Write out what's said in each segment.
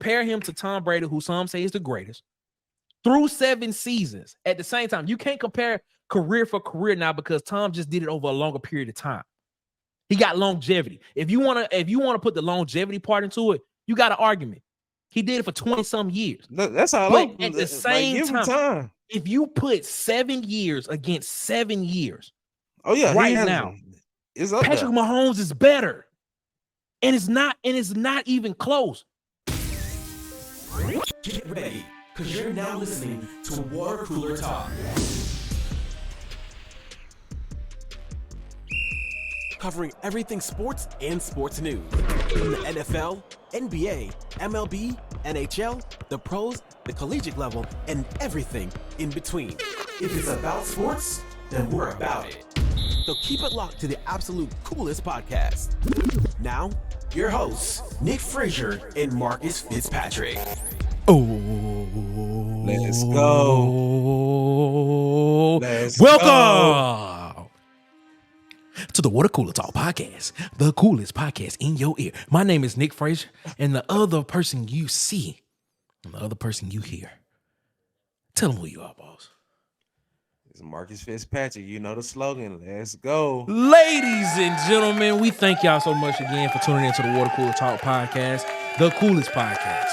compare him to Tom Brady, who some say is the greatest, through 7 seasons. At the same time, you can't compare career for career now because Tom just did it over a longer period of time. He got longevity. If you want to put the longevity part into it, you got an argument. He did it for 20-some years. That's how. But at the same time, if you put 7 years against 7 years, oh yeah, right now, Patrick Mahomes is better, and it's not even close. Get ready, because you're now listening to Water Cooler Talk. Covering everything sports and sports news. From the NFL, NBA, MLB, NHL, the pros, the collegiate level, and everything in between. If it's about sports, then we're about it. So keep it locked to the absolute coolest podcast. Now, your hosts, Nick Frazier and Marcus Fitzpatrick. Oh, let's go. Welcome to the Water Cooler Talk podcast, the coolest podcast in your ear. My name is Nick Frazier, and the other person you see and the other person you hear, tell them who you are, boss. It's Marcus Fitzpatrick. You know the slogan. Let's go. Ladies and gentlemen, we thank y'all so much again for tuning into the Water Cooler Talk podcast, the coolest podcast.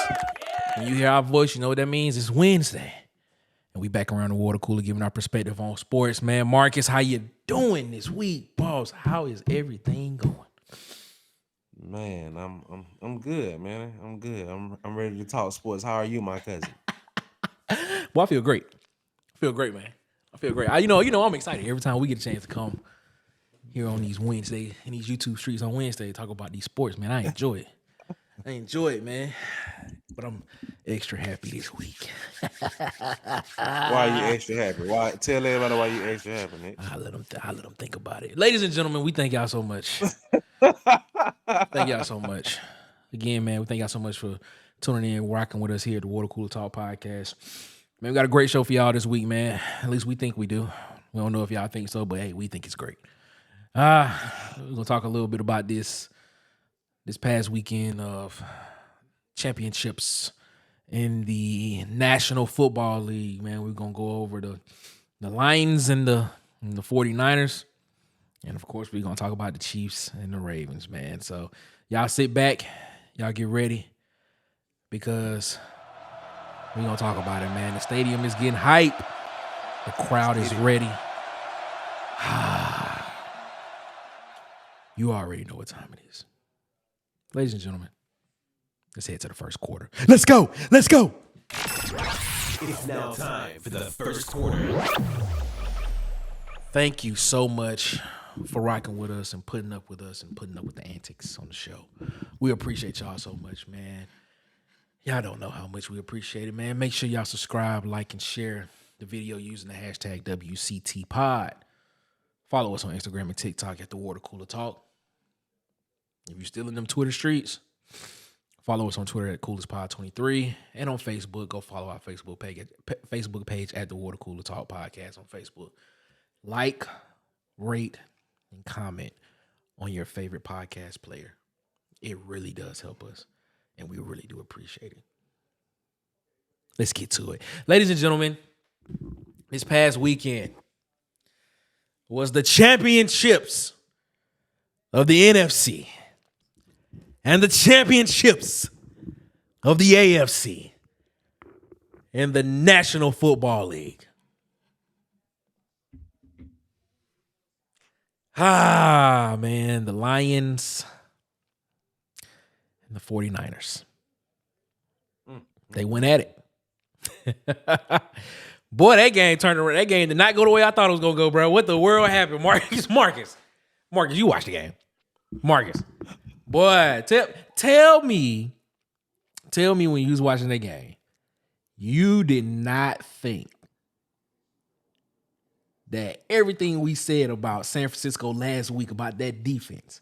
When you hear our voice, you know what that means. It's Wednesday. And we back around the water cooler giving our perspective on sports, man. Marcus, how you doing this week? Boss, how is everything going? Man, I'm good, man. I'm good. I'm ready to talk sports. How are you, my cousin? Well, I feel great. Man. I feel great. You know, I'm excited every time we get a chance to come here on these Wednesdays, in these YouTube streets on Wednesday, talk about these sports, man. I enjoy it, man. But I'm extra happy this week. Why are you extra happy? Why? Tell everybody why you extra happy, Nick. I let them think about it. Ladies and gentlemen, we thank y'all so much. Thank y'all so much. Again, man, we thank y'all so much for tuning in, rocking with us here at the Water Cooler Talk podcast. Man, we got a great show for y'all this week, man. At least we think we do. We don't know if y'all think so, but hey, we think it's great. We're gonna talk a little bit about this past weekend of championships in the National Football League, man. We're going to go over the Lions and the 49ers. And, of course, we're going to talk about the Chiefs and the Ravens, man. So, y'all sit back. Y'all get ready because we're going to talk about it, man. The stadium is getting hype. The crowd is ready. You already know what time it is. Ladies and gentlemen, let's head to the first quarter. Let's go. It's now time for the first quarter. Thank you so much for rocking with us and putting up with us and putting up with the antics on the show. We appreciate y'all so much, man. Y'all don't know how much we appreciate it, man. Make sure y'all subscribe, like, and share the video using the hashtag WCTPod. Follow us on Instagram and TikTok at the Water Cooler Talk. If you're still in them Twitter streets, follow us on Twitter at CoolestPod23, and on Facebook, go follow our Facebook page at the Water Cooler Talk Podcast on Facebook. Like, rate, and comment on your favorite podcast player. It really does help us, and we really do appreciate it. Let's get to it. Ladies and gentlemen, this past weekend was the championships of the NFC and the championships of the AFC and the National Football League. Man, the Lions and the 49ers. They went at it. Boy, that game turned around. That game did not go the way I thought it was going to go, bro. What the world happened? Marcus, you watched the game. Marcus. Boy, tell me when you was watching that game, you did not think that everything we said about San Francisco last week about that defense,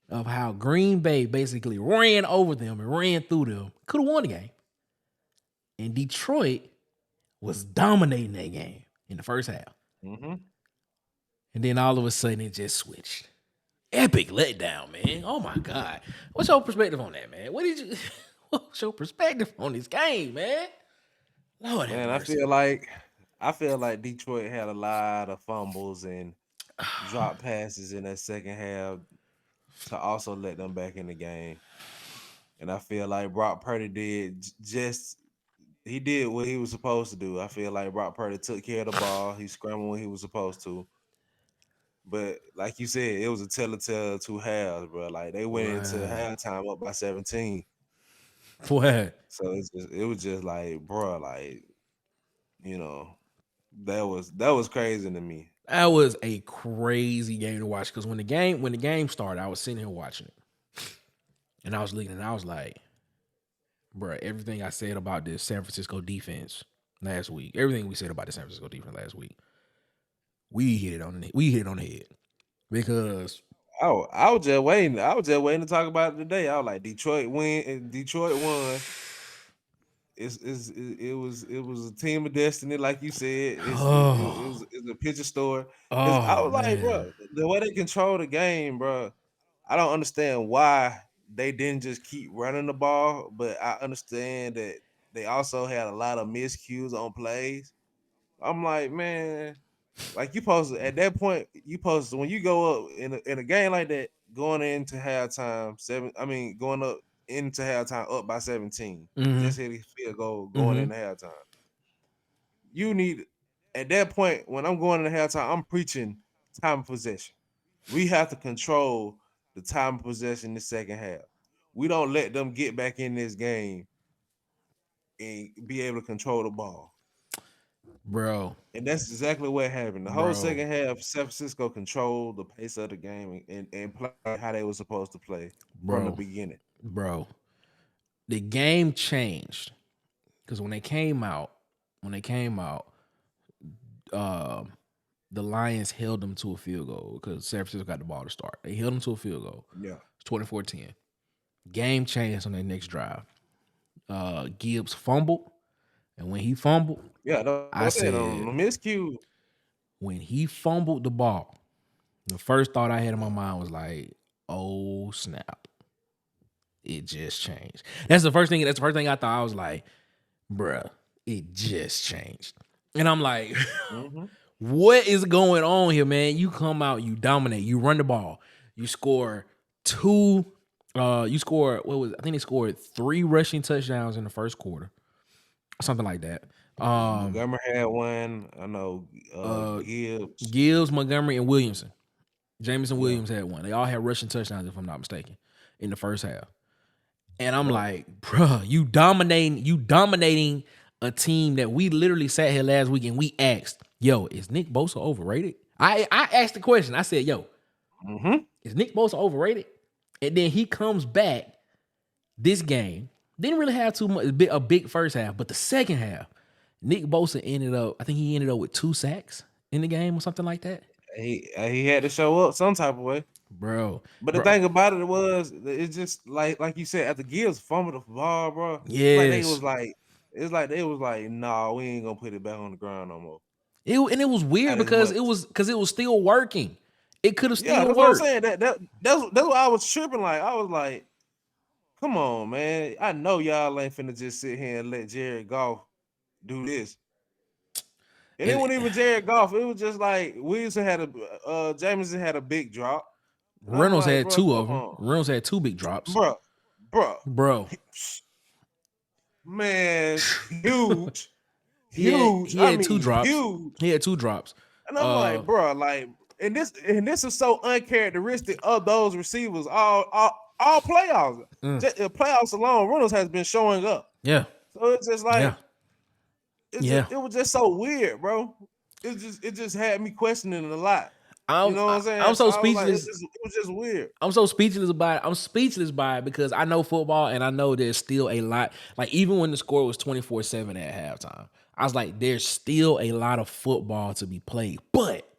of how Green Bay basically ran over them and ran through them, could have won the game. And Detroit was dominating that game in the first half. Mm-hmm. And then all of a sudden it just switched. Epic letdown, man. Oh my God. What's your perspective on that, man? What What's your perspective on this game, man? Lord have Man, mercy. I feel like Detroit had a lot of fumbles and drop passes in that second half to also let them back in the game. And I feel like Brock Purdy he did what he was supposed to do. I feel like Brock Purdy took care of the ball. He scrambled when he was supposed to. But like you said, it was a telltale 2 halves, bro. Like they went into Wow. halftime up by 17. What? So it was just like, bro, like, you know, that was crazy to me. That was a crazy game to watch because when the game started, I was sitting here watching it, and I was looking, and I was like, "Bruh, everything I said about this San Francisco defense last week, everything we said about the San Francisco defense last week, we hit it on the head because Oh, I was just waiting. I was just waiting to talk about it today. I was like, Detroit win, and Detroit won. It was a team of destiny, like you said. It's a picture story. Because I oh was like, man, bro, the way they control the game, bro, I don't understand why they didn't just keep running the ball. But I understand that they also had a lot of miscues on plays. I'm like, man, like you supposed to, at that point, you supposed to, when you go up in a game like that, going into halftime, going up into halftime up by 17, just hit a field goal going into halftime. You need, at that point, when I'm going into halftime, I'm preaching time of possession. We have to control the time of possession in the second half. We don't let them get back in this game and be able to control the ball. bro, And that's exactly what happened. The whole bro, second half, San Francisco controlled the pace of the game and play how they were supposed to play from the bro, beginning. bro. The game changed because when they came out, the Lions held them to a field goal because San Francisco got the ball to start. They held them to a field goal. Yeah. It's 24-10. Game changed on their next drive. Gibbs fumbled, and when he fumbled, Yeah, I that's it. On said, the miscue. when he fumbled the ball, the first thought I had in my mind was like, "Oh snap!" It just changed. That's the first thing. That's the first thing I thought. I was like, "Bruh, it just changed." And I'm like, Mm-hmm. what is going on here, man? You come out, you dominate, you run the ball, you score two. You score what was? I think they scored 3 rushing touchdowns in the first quarter, something like that. Montgomery had one. I know Gibbs. Gibbs, Montgomery, and Williamson. Jameson Yeah. Williams had one. They all had rushing touchdowns, if I'm not mistaken, in the first half. And I'm Yep. like, bruh, you dominating a team that we literally sat here last week and we asked, yo, is Nick Bosa overrated? I asked the question. I said, yo, is Nick Bosa overrated? And then he comes back this game. Didn't really have too much, a big first half, but the second half, Nick Bosa ended up with 2 sacks in the game or something like that. He had to show up some type of way. Bro. But the thing about it was, it's just like you said, after Gibbs fumbled the ball, bro. Yes. It's like they was like, nah, we ain't gonna put it back on the ground no more. It was weird Not as because much. it was still working. It could have Yeah, still that's what I'm worked. saying. That's what I was tripping. Like I was like, come on, man. I know y'all ain't finna just sit here and let Jared Goff do this. And it wasn't even Jared Goff. It was just like Jameson had a big drop. And I'm Reynolds like, had bro, 2 come of them. on. Reynolds had 2 big drops. Bro. Man, huge. Huge. He had 2 mean, drops. huge. He had 2 drops. And I'm like, bro, like, and this is so uncharacteristic of those receivers all playoffs. Just, playoffs alone, Reynolds has been showing up. Yeah. So it's just like, Yeah. it was just so weird, bro. It just had me questioning a lot. You know what I'm saying? I'm so I was like, speechless. it was just weird. I'm so speechless about it. I'm speechless by it because I know football and I know there's still a lot. Like, even when the score was 24-7 at halftime, I was like, there's still a lot of football to be played. But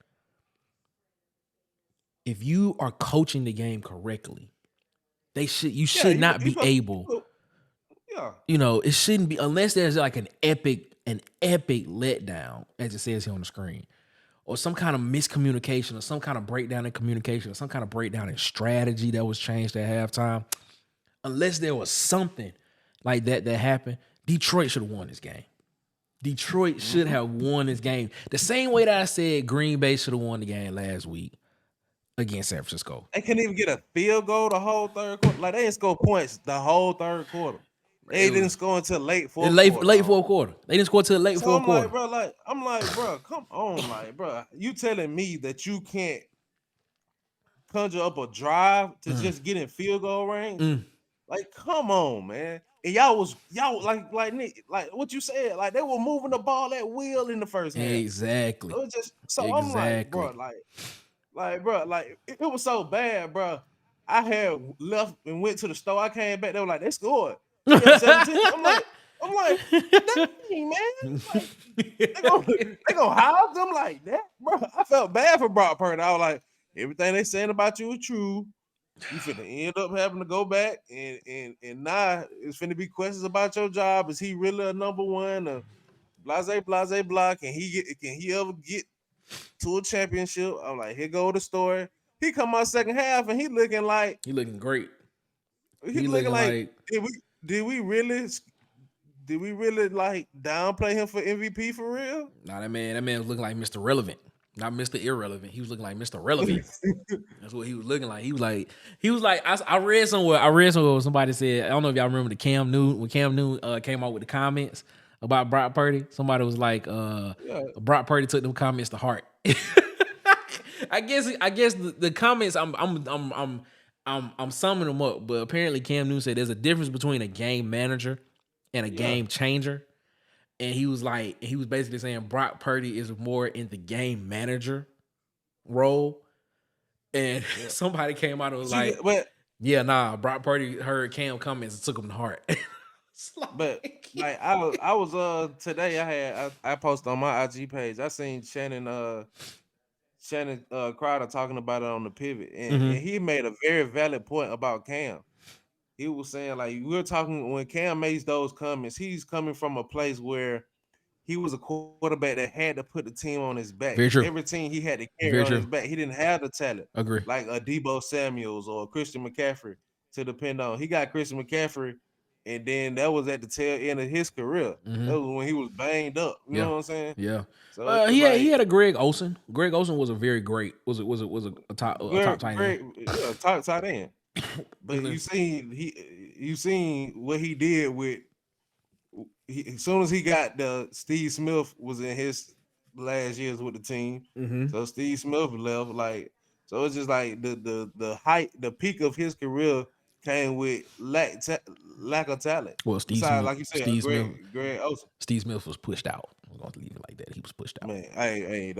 if you are coaching the game correctly, you should not be able. Yeah. You know, it shouldn't be unless there's like an epic letdown, as it says here on the screen, or some kind of miscommunication, or some kind of breakdown in communication, or some kind of breakdown in strategy that was changed at halftime. Unless there was something, like that happened, Detroit should have won this game. Detroit should have won this game. The same way that I said Green Bay should have won the game last week against San Francisco. They couldn't even get a field goal the whole third quarter. Like, they didn't score points the whole third quarter. They didn't score until late fourth quarter. Late fourth quarter. They didn't score until late fourth quarter. I'm like, bro, come on, like, bro. You telling me that you can't conjure up a drive to just get in field goal range? Like, come on, man. And y'all like what you said, like they were moving the ball at will in the first half. Exactly. I'm like, bro, it was so bad, bro. I had left and went to the store. I came back. They were like, they scored. 17. I'm like, dang, man. Like, they gonna house them like that, bro. I felt bad for Brock Purdy. I was like, everything they saying about you is true. You finna end up having to go back and now it's finna be questions about your job. Is he really a number one? Or blase blah. Can he ever get to a championship? I'm like, here go the story. He come out second half and he looking great. He looking like did we really like downplay him for MVP for real? Nah, that man was looking like Mr. Relevant. Not Mr. Irrelevant. He was looking like Mr. Relevant. That's what he was looking like. He was like, I read somewhere where somebody said, I don't know if y'all remember when Cam Newton came out with the comments about Brock Purdy. Somebody was like, Brock Purdy took them comments to heart. I guess the comments I'm summing them up, but apparently Cam Newton said there's a difference between a game manager and a game changer. And he was basically saying Brock Purdy is more in the game manager role. And somebody came out and was Brock Purdy heard Cam comments and took him to heart. I was today I posted on my IG page. I seen Shannon Crowder talking about it on the pivot, and he made a very valid point about Cam. He was saying, like, we were talking when Cam makes those comments, he's coming from a place where he was a quarterback that had to put the team on his back. Very true. Every team he had to carry on his back. He didn't have the talent. Agree. Like a Debo Samuels or Christian McCaffrey to depend on. He got Christian McCaffrey, and then that was at the tail end of his career. That was when he was banged up. You know what I'm saying? Yeah. So he had a Greg Olsen. Greg Olsen was a very great was a top tight end. Top tight end. But you seen what he did with. As soon as he got Steve Smith was in his last years with the team, so Steve Smith left. Like, so it's just like the height, the peak of his career came with lack of talent. Well, Steve Besides, Smith, like you said, Greg Olsen. Steve Smith was pushed out. I'm going to leave it like that. He was pushed out. Man, I ain't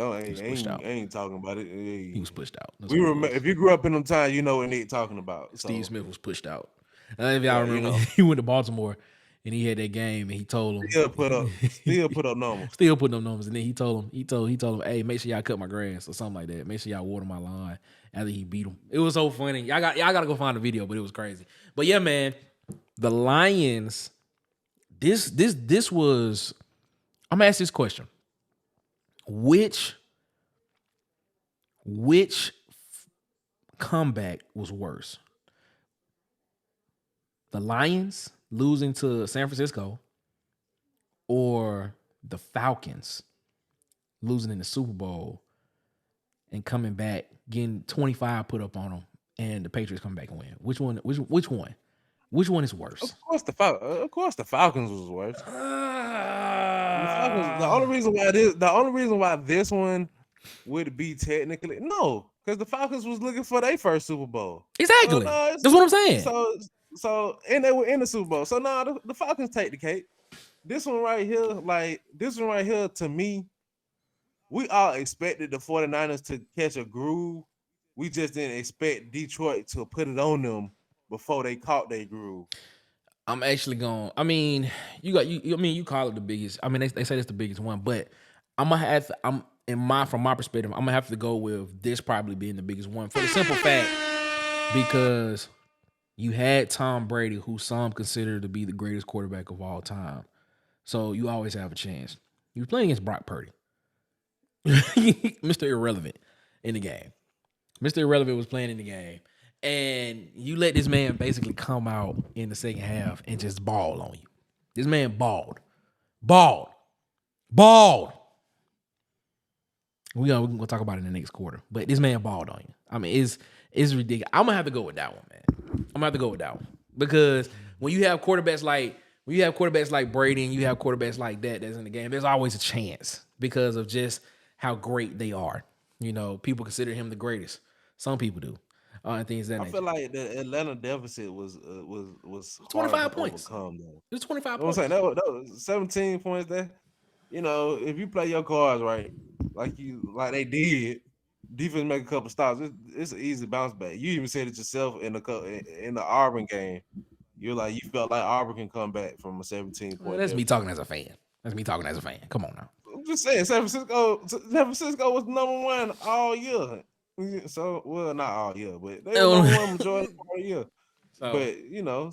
talking about it. He was pushed out. We remember, if you grew up in them times, you know what Nick talking about. Steve Smith was pushed out. If y'all remember, he went to Baltimore and he had that game and he told him still put up numbers. Still putting up numbers. And then he told him, hey, make sure y'all cut my grass or something like that. Make sure y'all water my lawn after he beat him. It was so funny. Y'all gotta go find the video, but it was crazy. But yeah, man, the Lions, this was, I'm gonna ask this question. Which comeback was worse? The Lions losing to San Francisco or the Falcons losing in the Super Bowl and coming back, getting 25 put up on them, and the Patriots come back and win? Which one is worse? Of course the Falcons was worse. The only reason why this one would be technically because the Falcons was looking for their first Super Bowl. Exactly. That's what I'm saying. So and they were in the Super Bowl. So the Falcons take the cake. This one right here, to me, we all expected the 49ers to catch a groove. We just didn't expect Detroit to put it on them before they caught their groove. I'm actually going. I mean, you call it the biggest. I mean, they say it's the biggest one, but from my perspective, I'm gonna have to go with this probably being the biggest one for the simple fact because you had Tom Brady, who some consider to be the greatest quarterback of all time. So you always have a chance. You were playing against Brock Purdy, Mr. Irrelevant in the game. Mr. Irrelevant was playing in the game. And you let this man basically come out in the second half and just ball on you. This man balled. We're gonna talk about it in the next quarter. But this man balled on you. I mean, it's ridiculous. I'm gonna have to go with that one, man. I'm gonna have to go with that one. Because when you have quarterbacks like Brady and you have quarterbacks like that's in the game, there's always a chance because of just how great they are. You know, people consider him the greatest. Some people do. And things that I nature. feel like the Atlanta deficit was 25 points. overcome, though. It was 25 You know points. what I'm saying? That was 17 points there. You know, if you play your cards right, like they did, defense make a couple stops. It's an easy bounce back. You even said it yourself in the Auburn game. You felt like Auburn can come back from a 17 point. Well, that's me talking as a fan. Come on now. I'm just saying, San Francisco was number one all year. So, well, not all year, but they were number one majority of the year. So, but you know,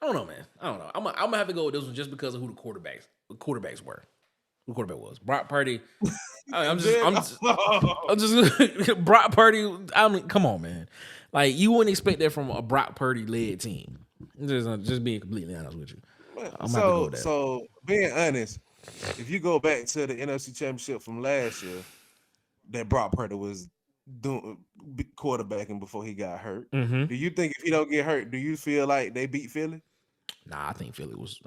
I don't know, man. I don't know. I'm gonna have to go with this one just because of who the quarterbacks were. Who the quarterback was? Brock Purdy. I'm just Brock Purdy. I mean, come on, man. Like, you wouldn't expect that from a Brock Purdy led team. Just being completely honest with you. So being honest, if you go back to the NFC Championship from last year, that Brock Purdy was doing quarterbacking before he got hurt. Mm-hmm. Do you think if he don't get hurt, do you feel like they beat Philly? Nah, I think Philly was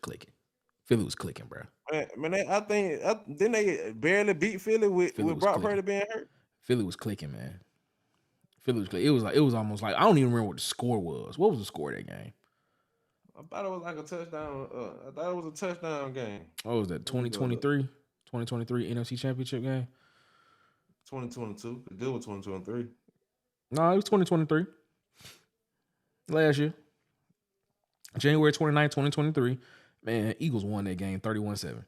clicking. Philly was clicking, bro. Man, didn't they barely beat Philly with Brock Purdy being hurt? Philly was clicking, man. Philly was clicking. It was almost like, I don't even remember what the score was. What was the score of that game? I thought it was like a touchdown. I thought it was a touchdown game. What was that? 2023 NFC Championship game. 2022. The deal was 2023. No, it was 2023. Last year. January 29th, 2023. Man, Eagles won that game 31-7.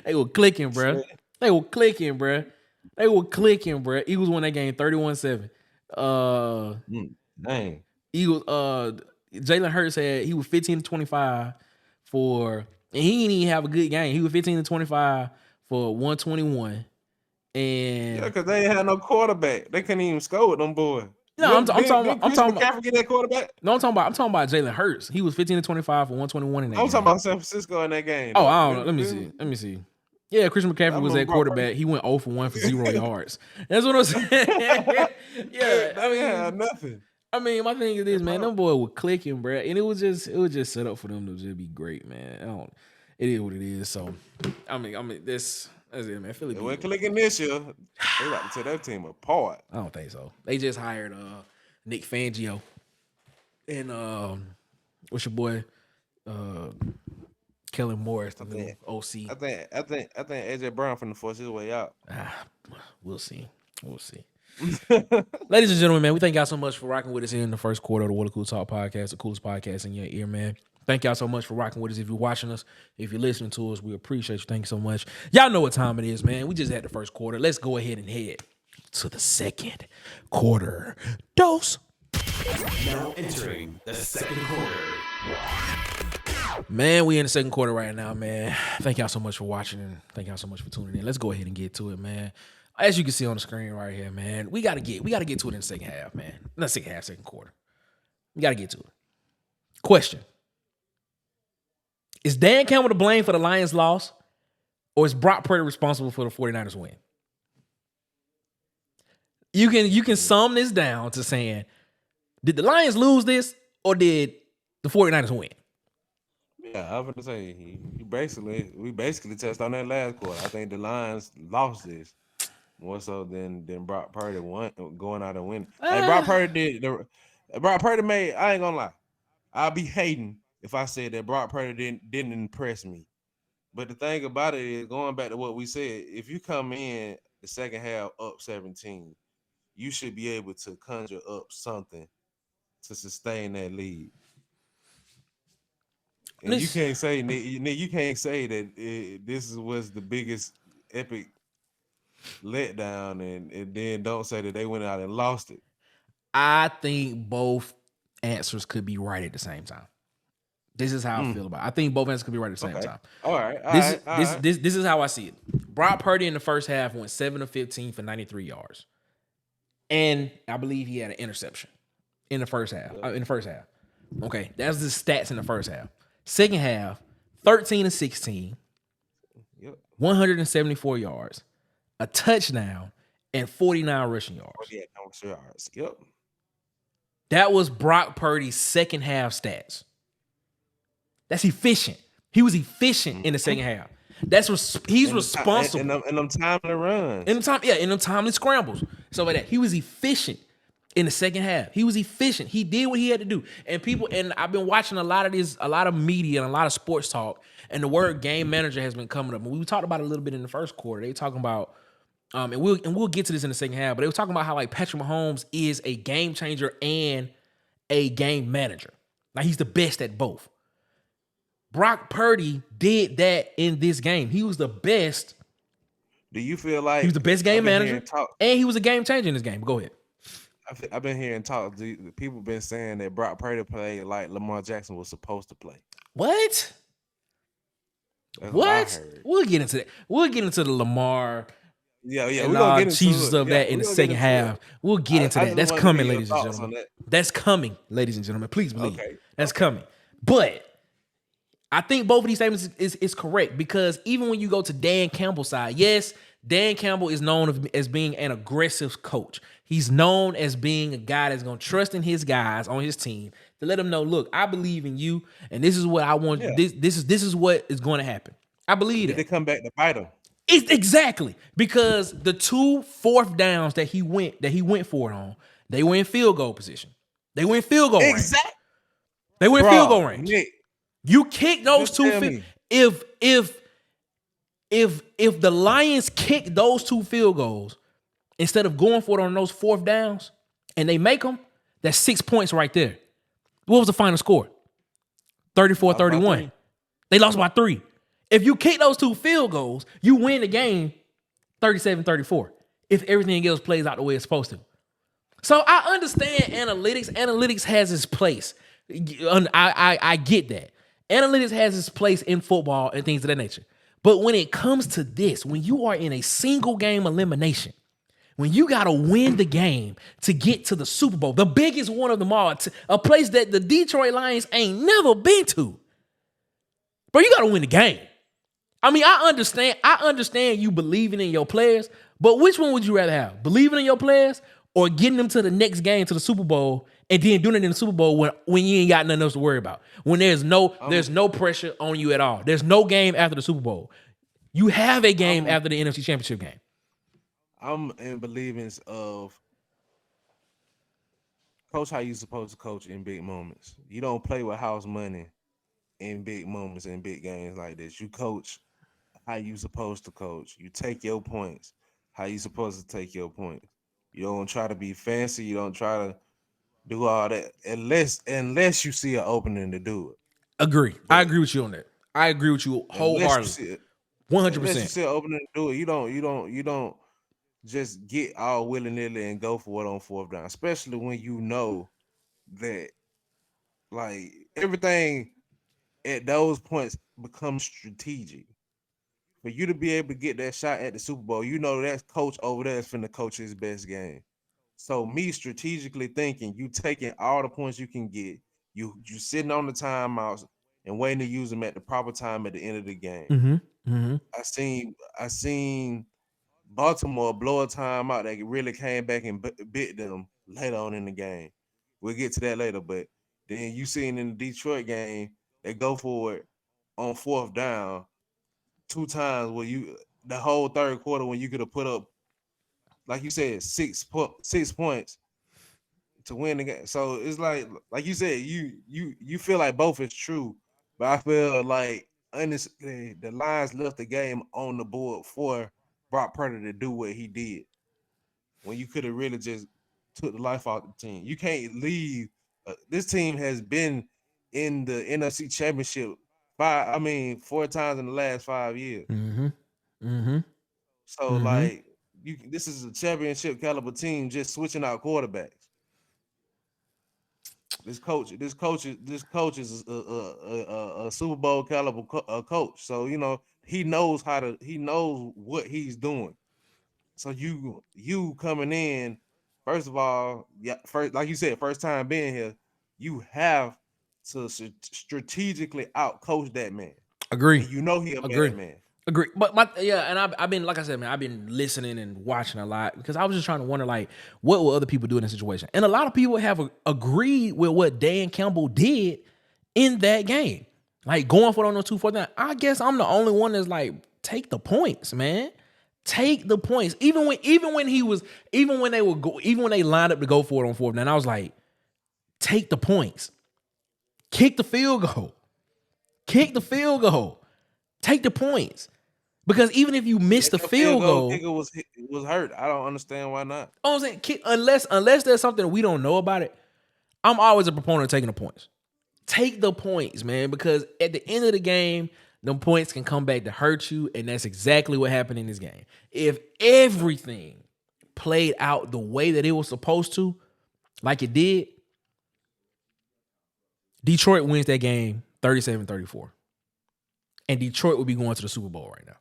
They were clicking, bro. Eagles won that game 31-7. Dang. Eagles, Jalen Hurts he was 15-25 and he didn't even have a good game. He was 15-25 for 121. And yeah, because they had no quarterback. They couldn't even score with them boys. No, I'm talking about McCaffrey get that quarterback. No, I'm talking about Jalen Hurts. He was 15-25 for 121 in that game. I'm talking about San Francisco in that game. Oh, I don't know. Let me see. Yeah, Christian McCaffrey was that quarterback. He went 0 for 1 for 0 yards. That's what I'm saying. Yeah, I mean, nothing. I mean, my thing is this, man. Them boys were clicking, bro, and it was just set up for them to just be great, man. It is what it is. So, I mean, that's it, man. Philly. They weren't clicking this year. They about to tear that team apart. I don't think so. They just hired Nick Fangio and what's your boy Kellen Morris, the new OC. I think AJ Brown finna force his way out. We'll see. Ladies and gentlemen, man, we thank y'all so much for rocking with us here in the first quarter of the Water Cool Talk podcast, the coolest podcast in your ear, man. Thank y'all so much for rocking with us. If you're watching us, if you're listening to us, we appreciate you. Thank you so much. Y'all know what time it is, man. We just had the first quarter. Let's go ahead and head to the second quarter. Dose. Now entering the second quarter. Man, we in the second quarter right now, man. Thank y'all so much for watching and thank y'all so much for tuning in. Let's go ahead and get to it, man. As you can see on the screen right here, man, we gotta get to it in the second half, man. Not second half, second quarter. We gotta get to it. Question: is Dan Campbell to blame for the Lions' loss, or is Brock Purdy responsible for the 49ers win? You can sum this down to saying, did the Lions lose this, or did the 49ers win? Yeah, I was going to say, we basically touched on that last quarter. I think the Lions lost this more so than Brock Purdy going out and winning. Like Brock Purdy Brock Purdy made, I ain't gonna lie, I'll be hating if I said that Brock Purdy didn't impress me. But the thing about it is, going back to what we said, if you come in the second half up 17, you should be able to conjure up something to sustain that lead. And you can't say that this was the biggest epic letdown, and then don't say that they went out and lost it. I think both answers could be right at the same time. This is how I feel about it. I think both answers could be right at the same time. All right. This is how I see it. Brock Purdy in the first half went 7 of 15 for 93 yards. And I believe he had an interception in the first half. Okay, that's the stats in the first half. Second half, 13 and 16, Yep. 174 yards, a touchdown, and 49 rushing yards. Yeah, yards. Yep. That was Brock Purdy's second half stats. That's efficient. He was efficient in the second half. He's responsible. And them timely runs. In them timely scrambles. So like that. He was efficient in the second half. He was efficient. He did what he had to do. And I've been watching a lot of media and a lot of sports talk, and the word game manager has been coming up. And we talked about it a little bit in the first quarter. They talking about and we'll get to this in the second half, but they were talking about how like Patrick Mahomes is a game changer and a game manager. Like he's the best at both. Brock Purdy did that in this game. He was the best. Do you feel like he was the best game manager and he was a game changer in this game? Go ahead. I've been hearing talk. People been saying that Brock Purdy played like Lamar Jackson was supposed to play. What? What? We'll get into that. We'll get into the Lamar. Yeah. And all Jesus of that in the second half. We'll get into that. That's coming, ladies and gentlemen. That's coming, ladies and gentlemen. Please believe. That's coming. But I think both of these statements is correct, because even when you go to Dan Campbell's side, yes, Dan Campbell is known as being an aggressive coach. He's known as being a guy that's going to trust in his guys on his team to let them know, look, I believe in you, and this is what I want. Yeah. This is what is going to happen. I believe that. They come back to bite him. Exactly, because the 2 4th downs that he went for it on, they were in field goal position. They were in field goal range. They were in field goal range. Nick, you kick those two. If the Lions kick those 2 field goals instead of going for it on those 4th downs, and they make them, that's 6 points right there. What was the final score? 34-31. They lost by 3. If you kick those 2 field goals, you win the game 37-34. If everything else plays out the way it's supposed to. So I understand analytics. Analytics has its place. I get that. Analytics has its place in football and things of that nature. But when it comes to this, when you are in a single game elimination, when you got to win the game to get to the Super Bowl, the biggest one of them all, a place that the Detroit Lions ain't never been to, bro, you got to win the game. I mean, I understand you believing in your players, but which one would you rather have? Believing in your players or getting them to the next game, to the Super Bowl, and then doing it in the Super Bowl when you ain't got nothing else to worry about? When there's no pressure on you at all. There's no game after the Super Bowl. You have a game after the NFC Championship game. I'm in believings of coach how you supposed to coach in big moments. You don't play with house money in big moments, in big games like this. You coach how you supposed to coach. You take your points how you supposed to take your points. You don't try to be fancy. You don't try to do all that unless you see an opening to do it. Agree. But I agree with you on that. I agree with you wholeheartedly. 100%. Unless you see an opening to do it, you don't just get all willy-nilly and go for it on 4th down, especially when you know that like everything at those points becomes strategic. For you to be able to get that shot at the Super Bowl, you know that coach over there is finna coach his best game. So me strategically thinking, you taking all the points you can get, you sitting on the timeouts and waiting to use them at the proper time at the end of the game. Mm-hmm. Mm-hmm. I seen Baltimore blow a timeout that really came back and bit them later on in the game. We'll get to that later, but then you seen in the Detroit game, they go for it on 4th down 2 times where the whole 3rd quarter when you could have put up, like you said, 6 points to win the game. So it's like you said, you feel like both is true, but I feel like honestly the Lions left the game on the board for Brock Purdy to do what he did when you could have really just took the life out of the team. You can't leave. This team has been in the NFC Championship 4 times in the last 5 years. Mm-hmm. Mm-hmm. So like this is a championship caliber team just switching out quarterbacks. This coach is a Super Bowl caliber coach. So he knows what he's doing. So you coming in First of all, yeah, first, like you said, first time being here, you have to strategically outcoach that man, Agree. and you know he a Agree. bad man. Agree. But and I've been, like I said, man, I've been listening and watching a lot because I was just trying to wonder, like, what will other people do in this situation? And a lot of people have agreed with what Dan Campbell did in that game, like going for it on the 2-4 down. I guess I'm the only one that's like, take the points, man. Take the points. Even when they lined up to go for it on 4th down, I was like, take the points. Kick the field goal. Kick the field goal. Take the points. Because even if you miss the field goal, kicker was hurt. I don't understand why not. I'm saying, unless there's something we don't know about it, I'm always a proponent of taking the points. Take the points, man, because at the end of the game, them points can come back to hurt you, and that's exactly what happened in this game. If everything played out the way that it was supposed to, like it did, Detroit wins that game 37-34. And Detroit would be going to the Super Bowl right now.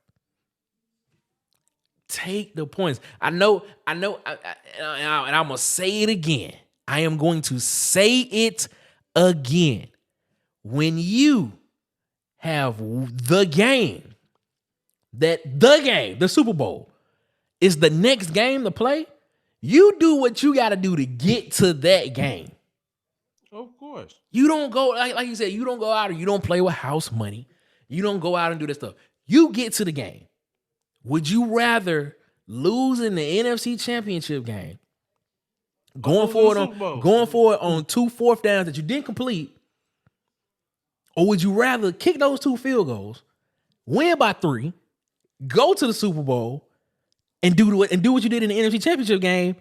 Take the points. I know, and I'm going to say it again. I am going to say it again. When you have the Super Bowl, is the next game to play, you do what you got to do to get to that game. Of course. You don't go, like you said, you don't go out or you don't play with house money. You don't go out and do this stuff. You get to the game. Would you rather lose in the NFC Championship game, going forward on 2 4th downs that you didn't complete, or would you rather kick those 2 field goals, win by 3, go to the Super Bowl, and do what you did in the NFC Championship game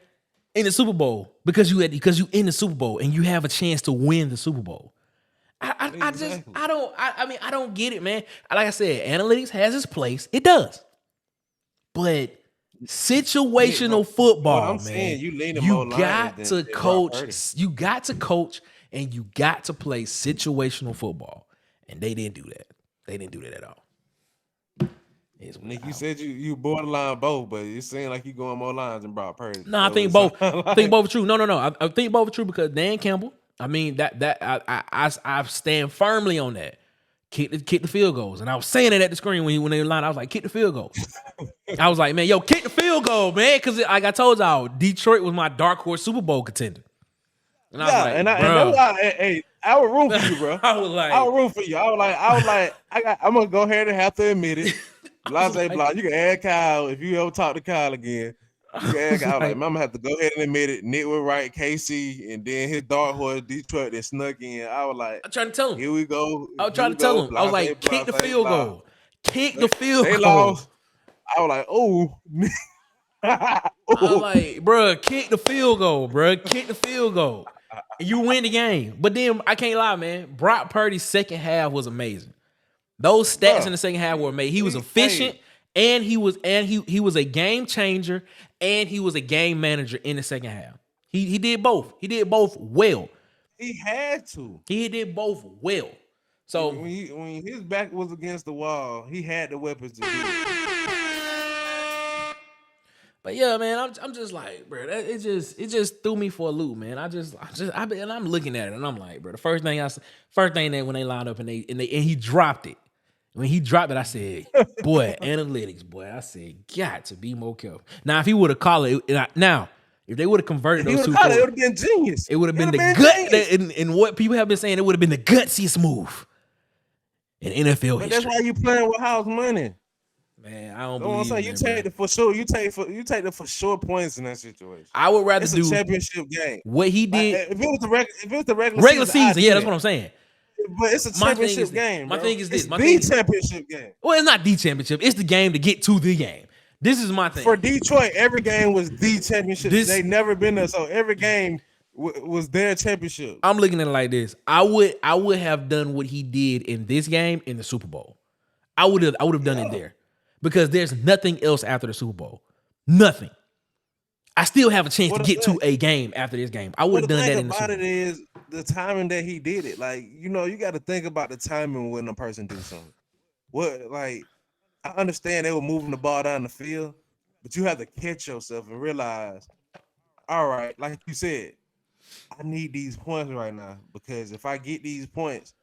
in the Super Bowl because you in the Super Bowl and you have a chance to win the Super Bowl? I don't get it, man. Like I said, analytics has its place. It does. But situational football, man. Saying, you got to coach. You got to coach and you got to play situational football. And they didn't do that. They didn't do that at all. Nick, you said you borderline both, but it seemed like you going more lines than Brock Purdy. No, I think both. I think both are true. No. I think both are true because Dan Campbell. I mean I stand firmly on that. Kick the field goals, and I was saying it at the screen when they were lined. I was like, kick the field goals. I was like, man, yo, kick the field goal, man, because like I told y'all, Detroit was my dark horse Super Bowl contender. And I was like, and that's why, I would root for you, bro. I would root for you. I was like, I'm gonna go ahead and have to admit it. Blase, blah. You can add Kyle if you ever talk to Kyle again. You can add Kyle. I'm gonna have to go ahead and admit it. Nick was right, KC, and then his dark horse Detroit that snuck in. I was like, I'm trying to tell him. Here we go. I was trying to tell him. I was like, kick the field goal. Kick the field goal. They lost. I was like, oh. I was like, bro, kick the field goal, bro. Kick the field goal. And you win the game. But then I can't lie, man. Brock Purdy's second half was amazing. Those stats in the second half were amazing. He was efficient, and he was a game changer, and he was a game manager in the second half. He did both. He did both well. He had to. He did both well. So when his back was against the wall, he had the weapons to do it. But yeah, man, I'm just like, bro, it just threw me for a loop, man. I'm looking at it and I'm like, bro, the first thing that when they lined up and he dropped it. When he dropped it, I said, boy, analytics, boy. I said, got to be more careful. Now, if he would have called it, if they would have converted those two, it would have been genius. It would have been the gut. And what people have been saying, it would have been the gutsiest move in NFL history. That's why you playing with house money. Man, I don't believe it. You take the for sure. You take the for sure points in that situation. I would rather do a championship game. What he did. If it was the regular season, yeah, that's what I'm saying. But it's a championship game. My thing is this. It's the championship game. Well, it's not the championship. It's the game to get to the game. This is my thing. For Detroit, every game was the championship. They never been there, so every game was their championship. I'm looking at it like this. I would have done what he did in this game in the Super Bowl. I would have done it there. Because there's nothing else after the Super Bowl. Nothing. I still have a chance to get to a game after this game. I would have done that in the Super Bowl. The thing about it is the timing that he did it. Like, you got to think about the timing when a person do something. I understand they were moving the ball down the field, but you have to catch yourself and realize all right, like you said, I need these points right now because if I get these points,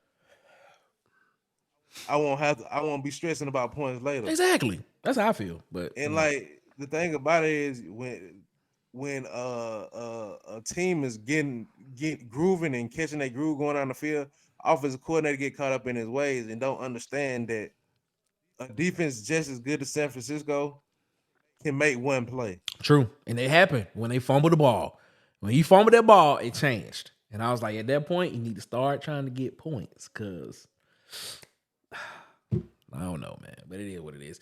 I won't be stressing about points later. Exactly. That's how I feel. But And like the thing about it is when a team is getting grooving and catching that groove going on the field, offensive coordinator get caught up in his ways and don't understand that a defense just as good as San Francisco can make one play. true. And it happened when they fumbled the ball. When he fumbled that ball, it changed. And I was like, at that point, you need to start trying to get points because I don't know, man. But it is what it is.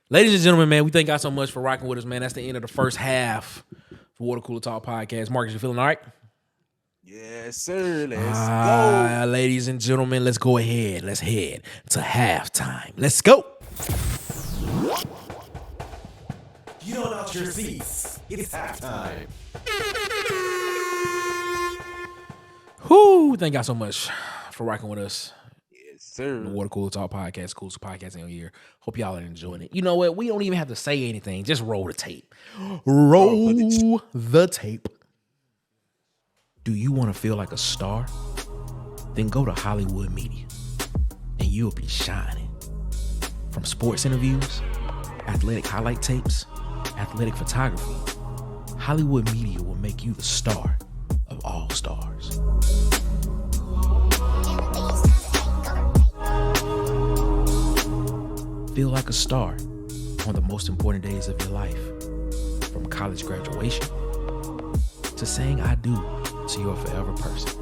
Ladies and gentlemen, man, we thank y'all so much for rocking with us, man. That's the end of the first half for Water Cooler Talk Podcast. Marcus, you feeling all right? Yes, sir. Let's go. Ladies and gentlemen, let's go ahead. Let's head to halftime. Let's go. Get on out your seats. It's halftime. Whoo! Thank y'all so much for rocking with us. Yes, sir. The Water Cooler Talk Podcast, coolest podcast in here. Hope y'all are enjoying it. You know what? We don't even have to say anything. Just roll the tape. Roll the tape. Do you want to feel like a star? Then go to Hollywood Media, and you'll be shining. From sports interviews, athletic highlight tapes, athletic photography, Hollywood Media will make you the star of all stars. Feel like a star on the most important days of your life. From college graduation to saying I do to your forever person.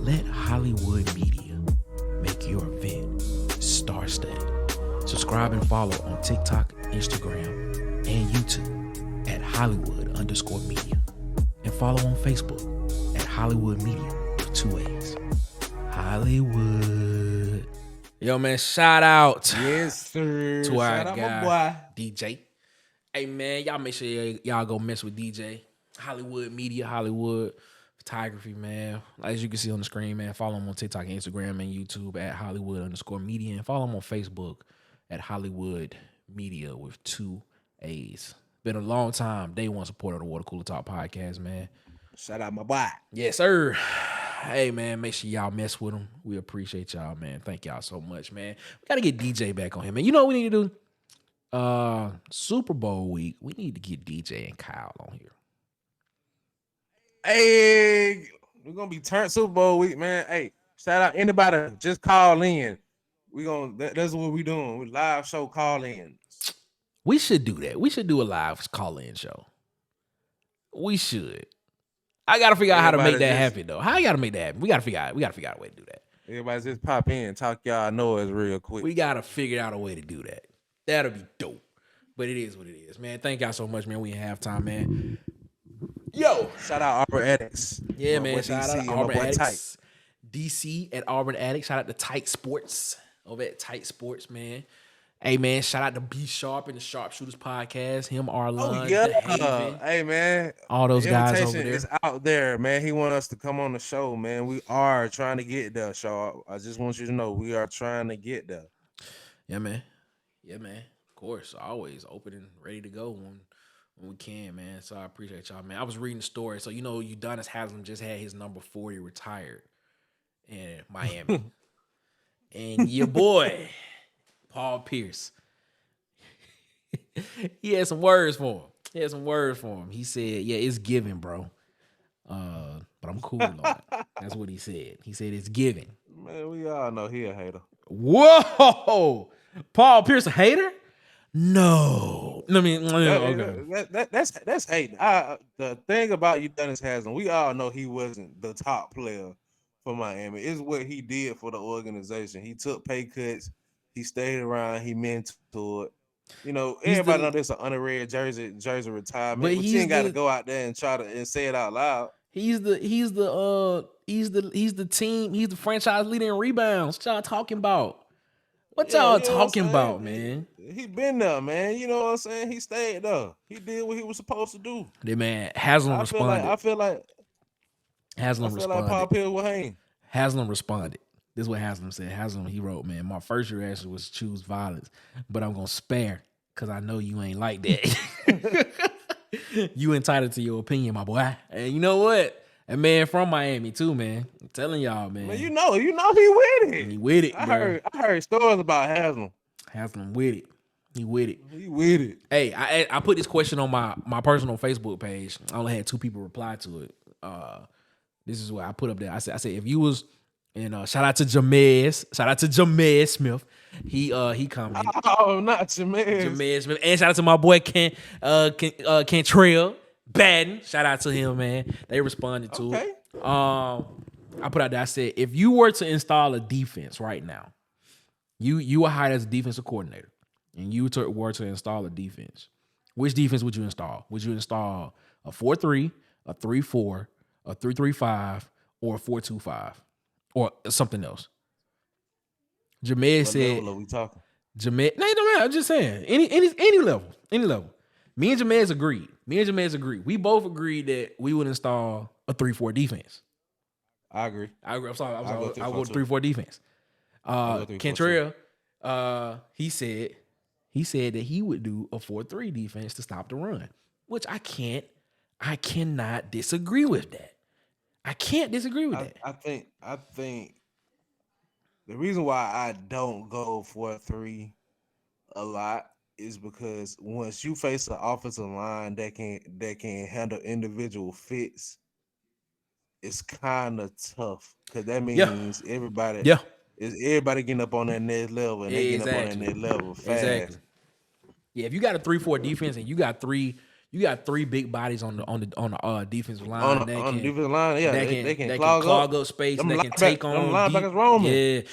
Let Hollywood Media make your event star-studded. Subscribe and follow on TikTok, Instagram, and YouTube at Hollywood_media. And follow on Facebook at Hollywood Media with 2 A's. Hollywood. Yo, man, shout out. Yes, sir. To our Shout out guy, my boy. DJ. Hey, man, y'all make sure y'all go mess with DJ. Hollywood Media, Hollywood Photography, man. As you can see on the screen, man, follow him on TikTok, Instagram, and YouTube at Hollywood_media. And follow him on Facebook at Hollywood Media with 2 A's. Been a long time. Day one supporter of the Water Cooler Talk Podcast, man. Shout out my boy. Yes, sir. Hey, man, make sure y'all mess with him. We appreciate y'all, man. Thank y'all so much, man. We got to get DJ back on here, man. You know what we need to do? Super Bowl week, we need to get DJ and Kyle on here. Hey, we're gonna be turned Super Bowl week, man. Hey, shout out anybody, just call in. That's what we doing. We live show call in. We should do that. We should do a live call-in show. We should. I gotta figure out how to make that happen, though. How you gotta make that happen? We gotta figure out a way to do that. Everybody just pop in, talk y'all noise real quick. We gotta figure out a way to do that. That'll be dope. But it is what it is, man. Thank y'all so much, man. We in halftime, man. Yo, shout out Auburn Addicts. Yeah, man. Shout out to Auburn Addicts. Tight. DC at Auburn Addicts. Shout out to Tight Sports over at Tight Sports, man. Hey, man. Shout out to B Sharp and the Sharpshooters Podcast. Him, Arlon. Oh, yeah. Hey, man. All those guys over there. Is out there, man. He want us to come on the show, man. We are trying to get there, Sharp. I just want you to know we are trying to get there. Yeah, man. Yeah, man. Of course. Always open and ready to go when we can, man. So I appreciate y'all, man. I was reading the story. So, Udonis Haslem just had his number 40 retired in Miami. And your boy, Paul Pierce, he had some words for him. He said, yeah, it's giving, bro. But I'm cool on it. That's what he said. He said it's giving. Man, we all know he a hater. Whoa! Paul Pierce a hater? No. I mean, okay. That's hating. The thing about Udonis Haslem, we all know he wasn't the top player for Miami. It's what he did for the organization. He took pay cuts. He stayed around. He mentored. Everybody know this an underrated jersey retirement. But you ain't got to go out there and try to say it out loud. He's the team. He's the franchise leader in rebounds. What y'all talking about? What y'all talking about, man? He been there, man. You know what I'm saying? He stayed there. He did what he was supposed to do. The man Haslem responded. I feel like Haslem responded. Like Paul Pierce will hang. Haslem responded. This is what Haslem said. Haslem, he wrote, man, my first reaction was choose violence, but I'm going to spare because I know you ain't like that. You entitled to your opinion, my boy. And you know what? That man from Miami too, man. I'm telling y'all, man. Man, you know he with it. He with it, I bro. heard stories about Haslam. Haslam with it. He with it. He with it. Hey, I put this question on my personal Facebook page. I only had 2 people reply to it. This is what I put up there. I said if you was and shout out to Jamez Smith. He commented. Oh, not Jamez. Jamez Smith. And shout out to my boy Cantrell Batten. Shout out to him, man. They responded to it. I put out there, I said, if you were to install a defense right now, you were hired as a defensive coordinator, and you were to install a defense, which defense would you install? Would you install a 4-3, a 3-4, a 3-3-5, or a 4-2-5, or something else? Jamez said, level are we talking? Jamez, no, I'm just saying, any level. Me and Jamez agreed. We both agreed that we would install a 3-4 defense. I agree. I'm sorry. I'll go 3-4 defense. Cantrell, he said that he would do a 4-3 defense to stop the run, which I cannot disagree with that. I can't disagree with that. I think the reason why I don't go 4-3 a lot is because once you face an offensive line that can handle individual fits, it's kind of tough because that means everybody getting up on that next level and they getting up on that next level fast. Exactly. Yeah, if you got a 3-4 defense and you got three big bodies on the defensive line. On the defensive line, they can clog up space. They can take on linebackers roaming. Yeah,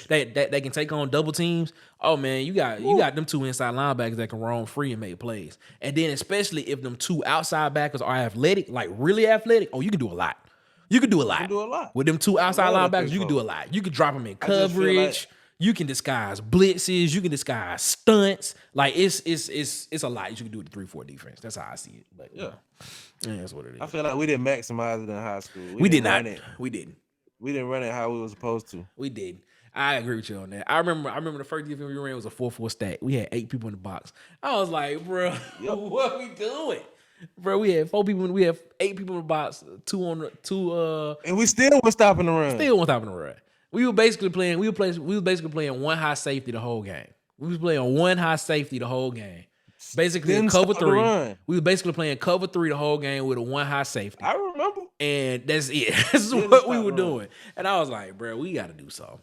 they can take on double teams. Oh man, you got them 2 inside linebackers that can roam free and make plays. And then especially if them 2 outside backers are athletic, like really athletic, you can do a lot. You can do a lot with them 2 outside linebackers. You can do a lot. You can drop them in coverage. You can disguise blitzes. You can disguise stunts. Like it's a lot you can do with the 3-4 defense. That's how I see it. But yeah, that's what it is. I feel like we didn't maximize it in high school. We did not. We didn't. We didn't run it how we were supposed to. We didn't. I agree with you on that. I remember the first defense we ran was a 4-4 stack. We had 8 people in the box. I was like, bro, what are we doing? Bro, we had 4 people. We had 8 people in the box. 2 on the 2. And we still weren't stopping the run. We were basically playing. We were basically playing 1 high safety the whole game. We was playing 1 high safety the whole game. Basically cover 3. We were basically playing cover 3 the whole game with a 1 high safety. I remember. And that's it. This is what we were doing. And I was like, bro, we got to do something.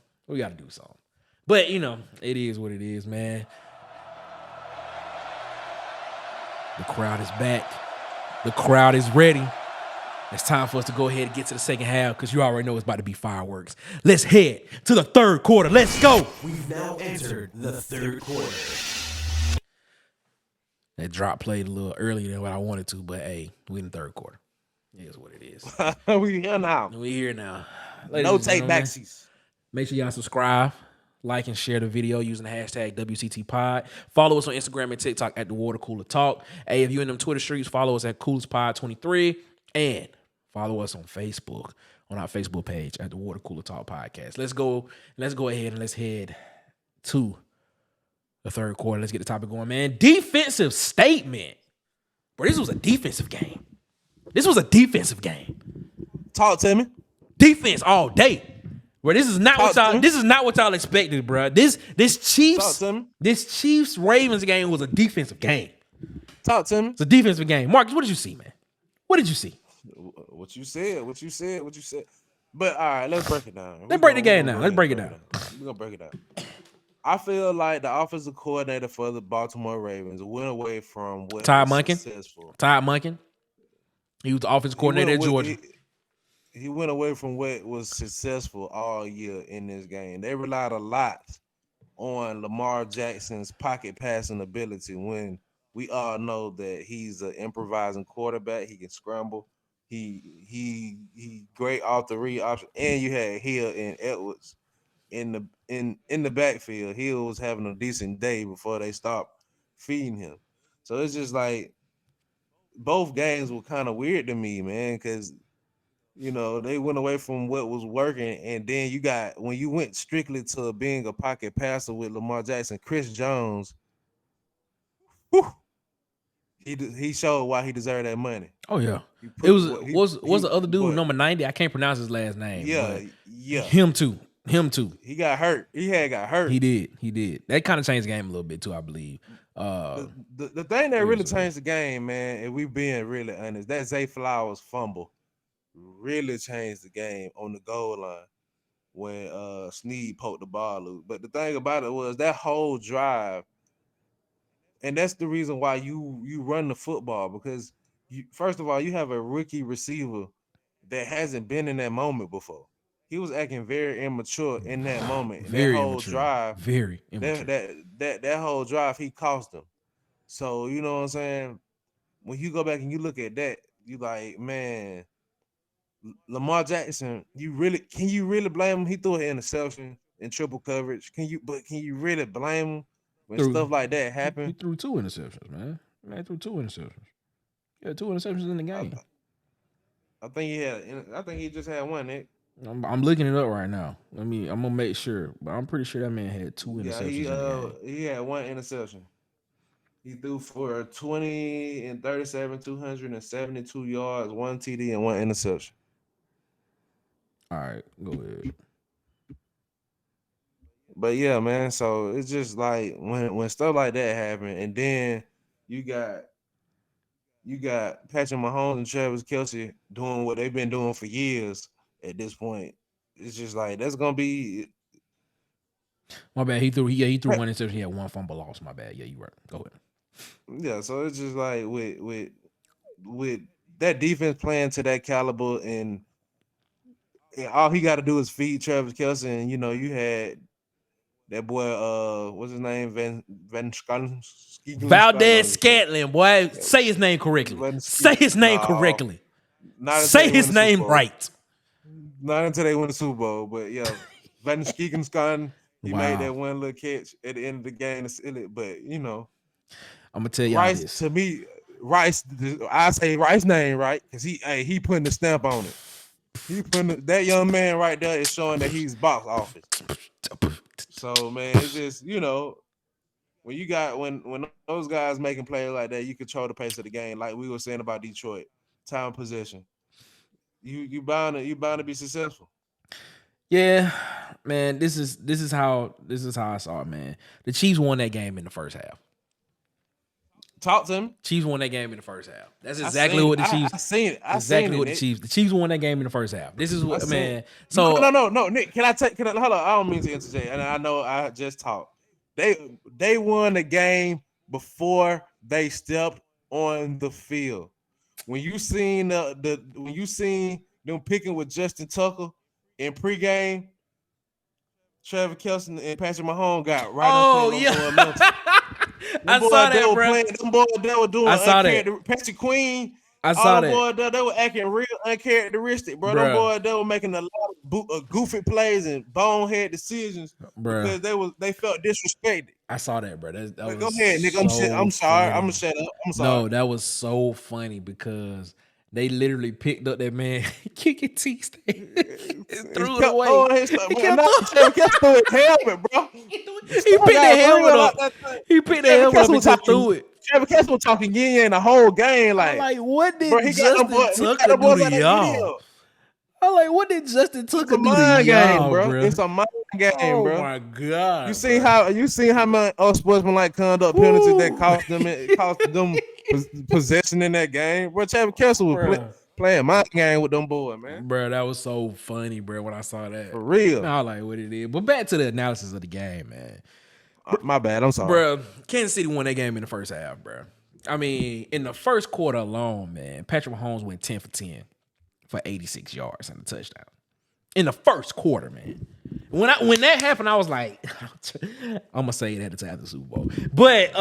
But it is what it is, man. The crowd is back. The crowd is ready. It's time for us to go ahead and get to the second half because you already know it's about to be fireworks. Let's head to the third quarter. Let's go. We've now entered the third quarter. That drop played a little earlier than what I wanted to, but hey, we in the third quarter. It is what it is. We here now. Ladies no take backsies. Make sure y'all subscribe, like, and share the video using the hashtag WCTPod. Follow us on Instagram and TikTok at The Water Cooler Talk. Hey, if you're in them Twitter streets, follow us at CoolersPod23. And follow us on Facebook, on our Facebook page at The Water Cooler Talk Podcast. Let's go ahead and let's head to the third quarter. Let's get the topic going, man. Defensive statement. Bro, this was a defensive game. Talk to me. Defense all day. Bro, this is not what y'all expected, bro. This Chiefs Ravens game was a defensive game. Talk to me. It's a defensive game. Marcus, what did you see, man? What did you see? What you said. But all right, let's break it down. Let's break the game down. Let's break it down. We're gonna break it down. I feel like the offensive coordinator for the Baltimore Ravens went away from what Todd was Monken. Successful. Todd Monken. He was the offensive coordinator at Georgia. He went away from what was successful all year in this game. They relied a lot on Lamar Jackson's pocket passing ability when we all know that he's an improvising quarterback. He can scramble. He great all 3 options. And you had Hill and Edwards in the backfield. Hill was having a decent day before they stopped feeding him. So it's just like both games were kind of weird to me, man, because they went away from what was working, and then when you went strictly to being a pocket passer with Lamar Jackson, Chris Jones, he showed why he deserved that money. Oh yeah, He it put was the other dude but number 90. I can't pronounce his last name. yeah, But yeah. him too. He got hurt. He got hurt. He did. That kind of changed the game a little bit too, I believe. The thing that really changed the game, man, if we being really honest, that Zay Flowers fumble really changed the game on the goal line when Snead poked the ball loose. But the thing about it was that whole drive, and that's the reason why you run the football, because first of all, you have a rookie receiver that hasn't been in that moment before. He was acting very immature in that moment. And Very that whole immature. drive, Very immature. that whole drive, he cost them. So you know what I'm saying? When you go back and you look at that, you like, man, Lamar Jackson, can you really blame him? He threw an interception in triple coverage. Can you really blame him when stuff like that happen? He threw 2 interceptions, man. Man threw 2 interceptions. Yeah, 2 interceptions in the game. I think he just had one, Nick. I'm looking it up right now. I'm gonna make sure, but I'm pretty sure that man had 2 interceptions in the game. He had one interception. He threw for 20 and 37, 272 yards, 1 TD, and 1 interception. All right, go ahead. But yeah, man. So it's just like when stuff like that happen, and then you got Patrick Mahomes and Travis Kelce doing what they've been doing for years. At this point, it's just like that's gonna be. My bad. He threw 1 interception. He had 1 fumble loss. My bad. Yeah, you right. Go ahead. Yeah, so it's just like with that defense playing to that caliber, and all he got to do is feed Travis Kelce, and you had that boy, what's his name, Valdez Scantling, boy, say his name correctly. Say his name correctly. Say his name right. Not until they win the Super Bowl, but yeah, Van Skeegenskan, he made that one little catch at the end of the game to seal it. But I'm gonna tell y'all Rice, this. to me, Rice, I say Rice name right because he putting the stamp on it. He putting that young man right there is showing that he's box office. So man, it's just when those guys making plays like that, you control the pace of the game. Like we were saying about Detroit, time of possession. You bound to be successful. Yeah, man. This is how I saw it, man. The Chiefs won that game in the first half. Talk to him. Chiefs won that game in the first half. That's exactly what the Chiefs. I seen it. Exactly what the Chiefs. The Chiefs won that game in the first half. This is what, man. So no, Nick. Hold on. I don't mean to interject, and I know I just talked. They won the game before they stepped on the field. When you seen them picking with Justin Tucker in pregame, Travis Kelce and Patrick Mahomes got right up in I saw that, bro. Them boys that were doing Patrick Queen. I saw that. Boys they were acting real uncharacteristic, bro. Them boys they were making a lot of goofy plays and bonehead decisions because they felt disrespected. I saw that, bro. That was go ahead, Nick. I'm sorry. Funny. I'm gonna shut up. I'm sorry. No, that was so funny because they literally picked up that man kicking T and threw it away. He threw his helmet, bro. He picked the helmet up. He picked the helmet up and just threw it. Travis Kelce was talking yin the whole game. Like what did Justin Tucker do to y'all? I'm like, what did Justin Tucker do to y'all, bro? It's a mind game, bro. Oh my god! You seen how much unsportsmanlike conduct penalties that cost them possession in that game? Bro, Travis Kelce was playing my game with them boys, man. Bro, that was so funny, bro. When I saw that, for real. I was like, what it is. But back to the analysis of the game, man. My bad. I'm sorry, bro. Kansas City won that game in the first half, bro. I mean, in the first quarter alone, man, Patrick Mahomes went 10 for 10 for 86 yards and a touchdown. In the first quarter, man. When that happened, I was like, I'm gonna say it at the time of the Super Bowl. But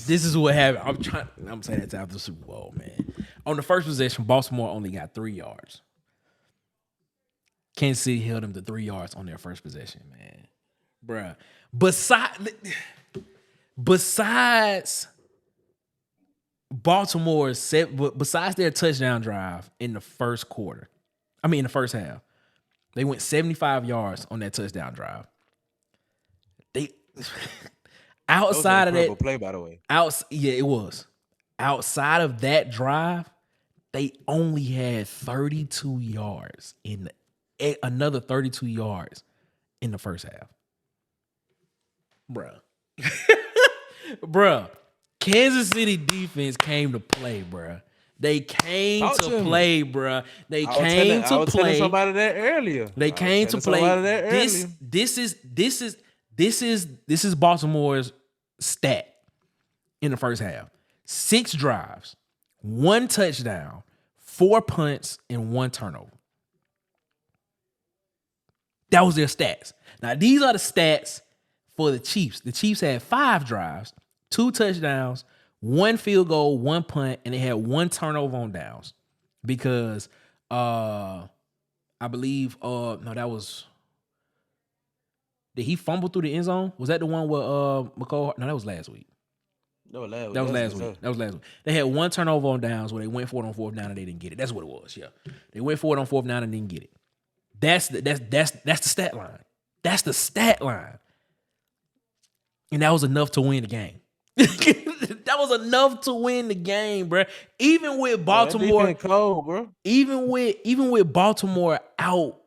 this is what happened. I'm gonna say that at the time of the Super Bowl, man. On the first possession, Baltimore only got 3 yards. Kansas City held them to 3 yards on their first possession, man. Bruh. Besides Baltimore's besides their touchdown drive in the first half, they went 75 yards on that touchdown drive. Outside of incredible that play, by the way. Yeah, it was. Outside of that drive, they only had 32 yards another 32 yards in the first half. Bruh. Bruh. Kansas City defense came to play, bruh. They came to play, bruh. They came to play. I was telling somebody that earlier. They came to play. This is Baltimore's stat in the first half. 6 drives, 1 touchdown, 4 punts, and 1 turnover. That was their stats. Now, these are the stats for the Chiefs. The Chiefs had 5 drives, 2 touchdowns, 1 field goal, 1 punt, and they had 1 turnover on downs. Because I believe that was. Did he fumble through the end zone? Was that the one where McCall? No, that was last week. That was last week. That was last week. They had 1 turnover on downs where they went for it on 4th down and they didn't get it. That's what it was. Yeah, they went for it on 4th down and didn't get it. That's the stat line. That's the stat line. And that was enough to win the game. That was enough to win the game, bro. Even with Baltimore, cold, bro. Even with Baltimore out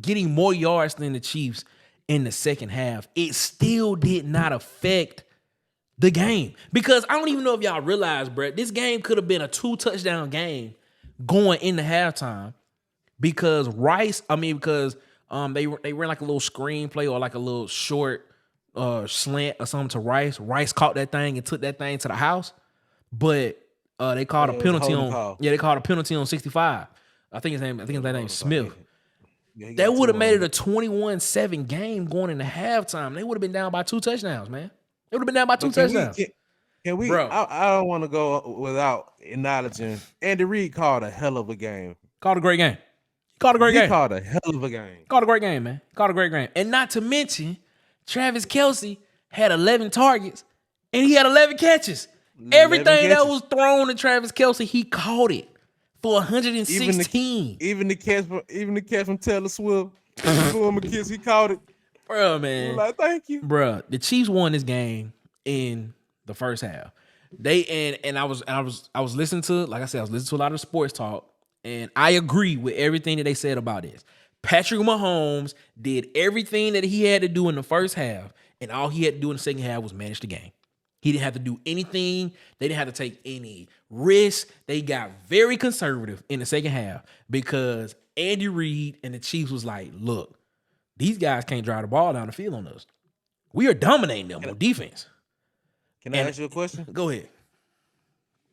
getting more yards than the Chiefs in the second half, it still did not affect the game. Because I don't even know if y'all realize, bro, this game could have been a 2-touchdown game going into halftime because they ran like a little screen play or like a little short slant or something to Rice. Rice caught that thing and took that thing to the house, but they called a penalty on. Yeah, they called a penalty on 65. I think his name is Smith. Yeah, that would have made it a 21-7 game going into halftime. They would have been down by 2 touchdowns, man. They would have been down by 2 touchdowns. Can we? Bro, I don't want to go without acknowledging Andy Reid called a hell of a game. Called a great game. He called a great game. Called a hell of a game. Called a great game, man. Called a great game. And not to mention, Travis Kelce had 11 targets and he had 11 catches. Everything that was thrown to Travis Kelce, he caught it for 116. Even the catch from Taylor Swift, he caught it. Bro, man. Like, thank you. Bro, the Chiefs won this game in the first half. I was listening to, like I said, I was listening to a lot of sports talk, and I agree with everything that they said about this. Patrick Mahomes did everything that he had to do in the first half, and all he had to do in the second half was manage the game. He didn't have to do anything. They didn't have to take any risks. They got very conservative in the second half because Andy Reid and the Chiefs was like, look, these guys can't drive the ball down the field on us. We are dominating them on defense. Can I ask you a question? Go ahead.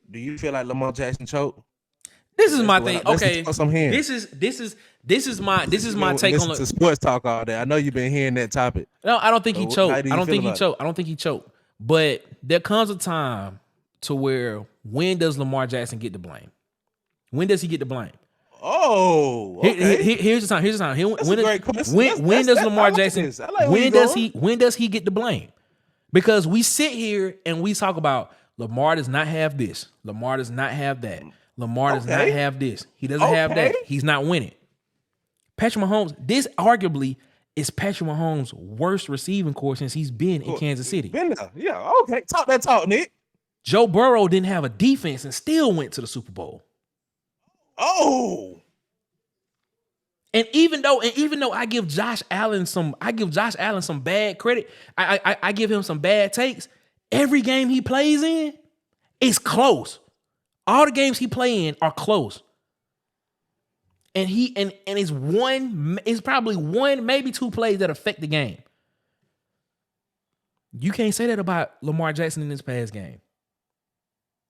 Do you feel like Lamar Jackson choked? This is my thing. Okay. This is my take on the sports talk all day. I know you've been hearing that topic. No, I don't think he choked. I don't think he choked. But there comes a time to where when does Lamar Jackson get the blame? When does he get the blame? Oh, okay. Here's the time. That's a great question. When does Lamar Jackson? When does he get the blame? Because we sit here and we talk about Lamar does not have this. Lamar does not have that. Lamar does not have this. He doesn't have that. He's not winning. Patrick Mahomes, this arguably is Patrick Mahomes' worst receiving corps since he's been in Kansas City. Been there. Yeah, okay. Talk that talk, Nick. Joe Burrow didn't have a defense and still went to the Super Bowl. Oh. And even though I give Josh Allen some bad credit, I give him some bad takes. Every game he plays in is close. All the games he play in are close. And it's probably one, maybe 2 plays that affect the game. You can't say that about Lamar Jackson in this past game.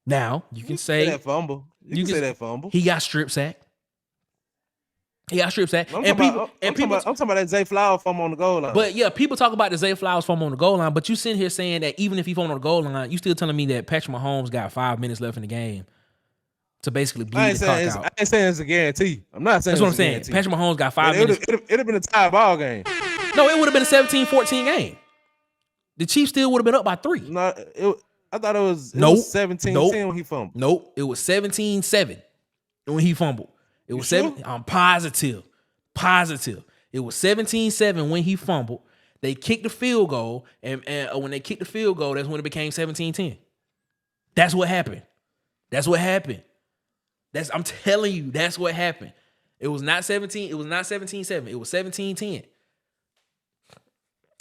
Now, you can say that fumble. You can say that fumble. He got strip sacked. I'm talking about that Zay Flowers fumble on the goal line. But yeah, people talk about the Zay Flowers fumble on the goal line, but you sitting here saying that even if he fumbled on the goal line, you still telling me that Patrick Mahomes got 5 minutes left in the game to basically bleed the clock out. I ain't saying it's a guarantee. I'm not saying that's what I'm saying. Patrick Mahomes got 5 minutes. It'd have been a tie ball game. No, it would have been a 17-14 game. The Chiefs still would have been up by 3. No, I thought it was 17-10 when he fumbled. Nope, it was 17-7 when he fumbled. It was 7. I'm positive. It was 17-7 when he fumbled. They kicked the field goal, and when they kicked the field goal, that's when it became 17-10. That's what happened. That's what happened. I'm telling you, that's what happened. It was not 17. It was not 17-7. It was 17-10.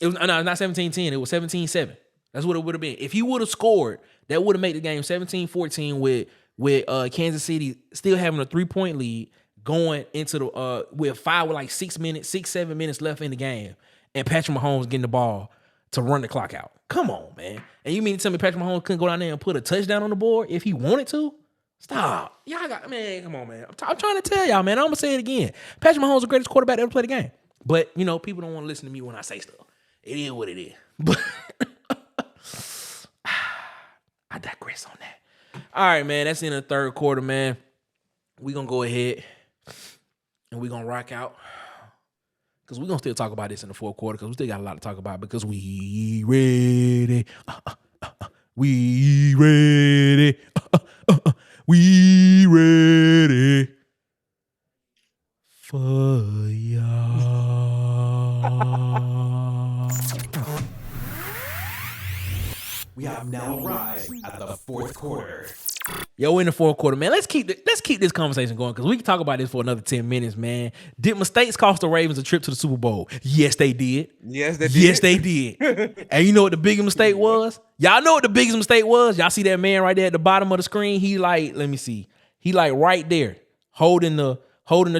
It was not 17-10. It was 17-7. That's what it would have been. If he would have scored, that would have made the game 17-14 with Kansas City still having a 3-point lead going into the with 7 minutes left in the game, and Patrick Mahomes getting the ball to run the clock out. Come on, man. And you mean to tell me Patrick Mahomes couldn't go down there and put a touchdown on the board if he wanted to? Stop. Y'all man, come on, man. I'm trying to tell y'all, man. I'm going to say it again. Patrick Mahomes is the greatest quarterback to ever play the game. But, people don't want to listen to me when I say stuff. It is what it is. But I digress on that. All right, man. That's in the third quarter, man. We're going to go ahead and we're going to rock out. Because we're going to still talk about this in the fourth quarter because we still got a lot to talk about because we ready. We ready. We ready for y'all. We have now arrived at the fourth quarter. Yo, in the fourth quarter, man. Let's keep this conversation going because we can talk about this for another 10 minutes, man. Did mistakes cost the Ravens a trip to the Super Bowl? Yes, they did. Yes, they did. Yes, they did. And you know what the biggest mistake was? Y'all know what the biggest mistake was? Y'all see that man right there at the bottom of the screen? He let me see. He right there, holding the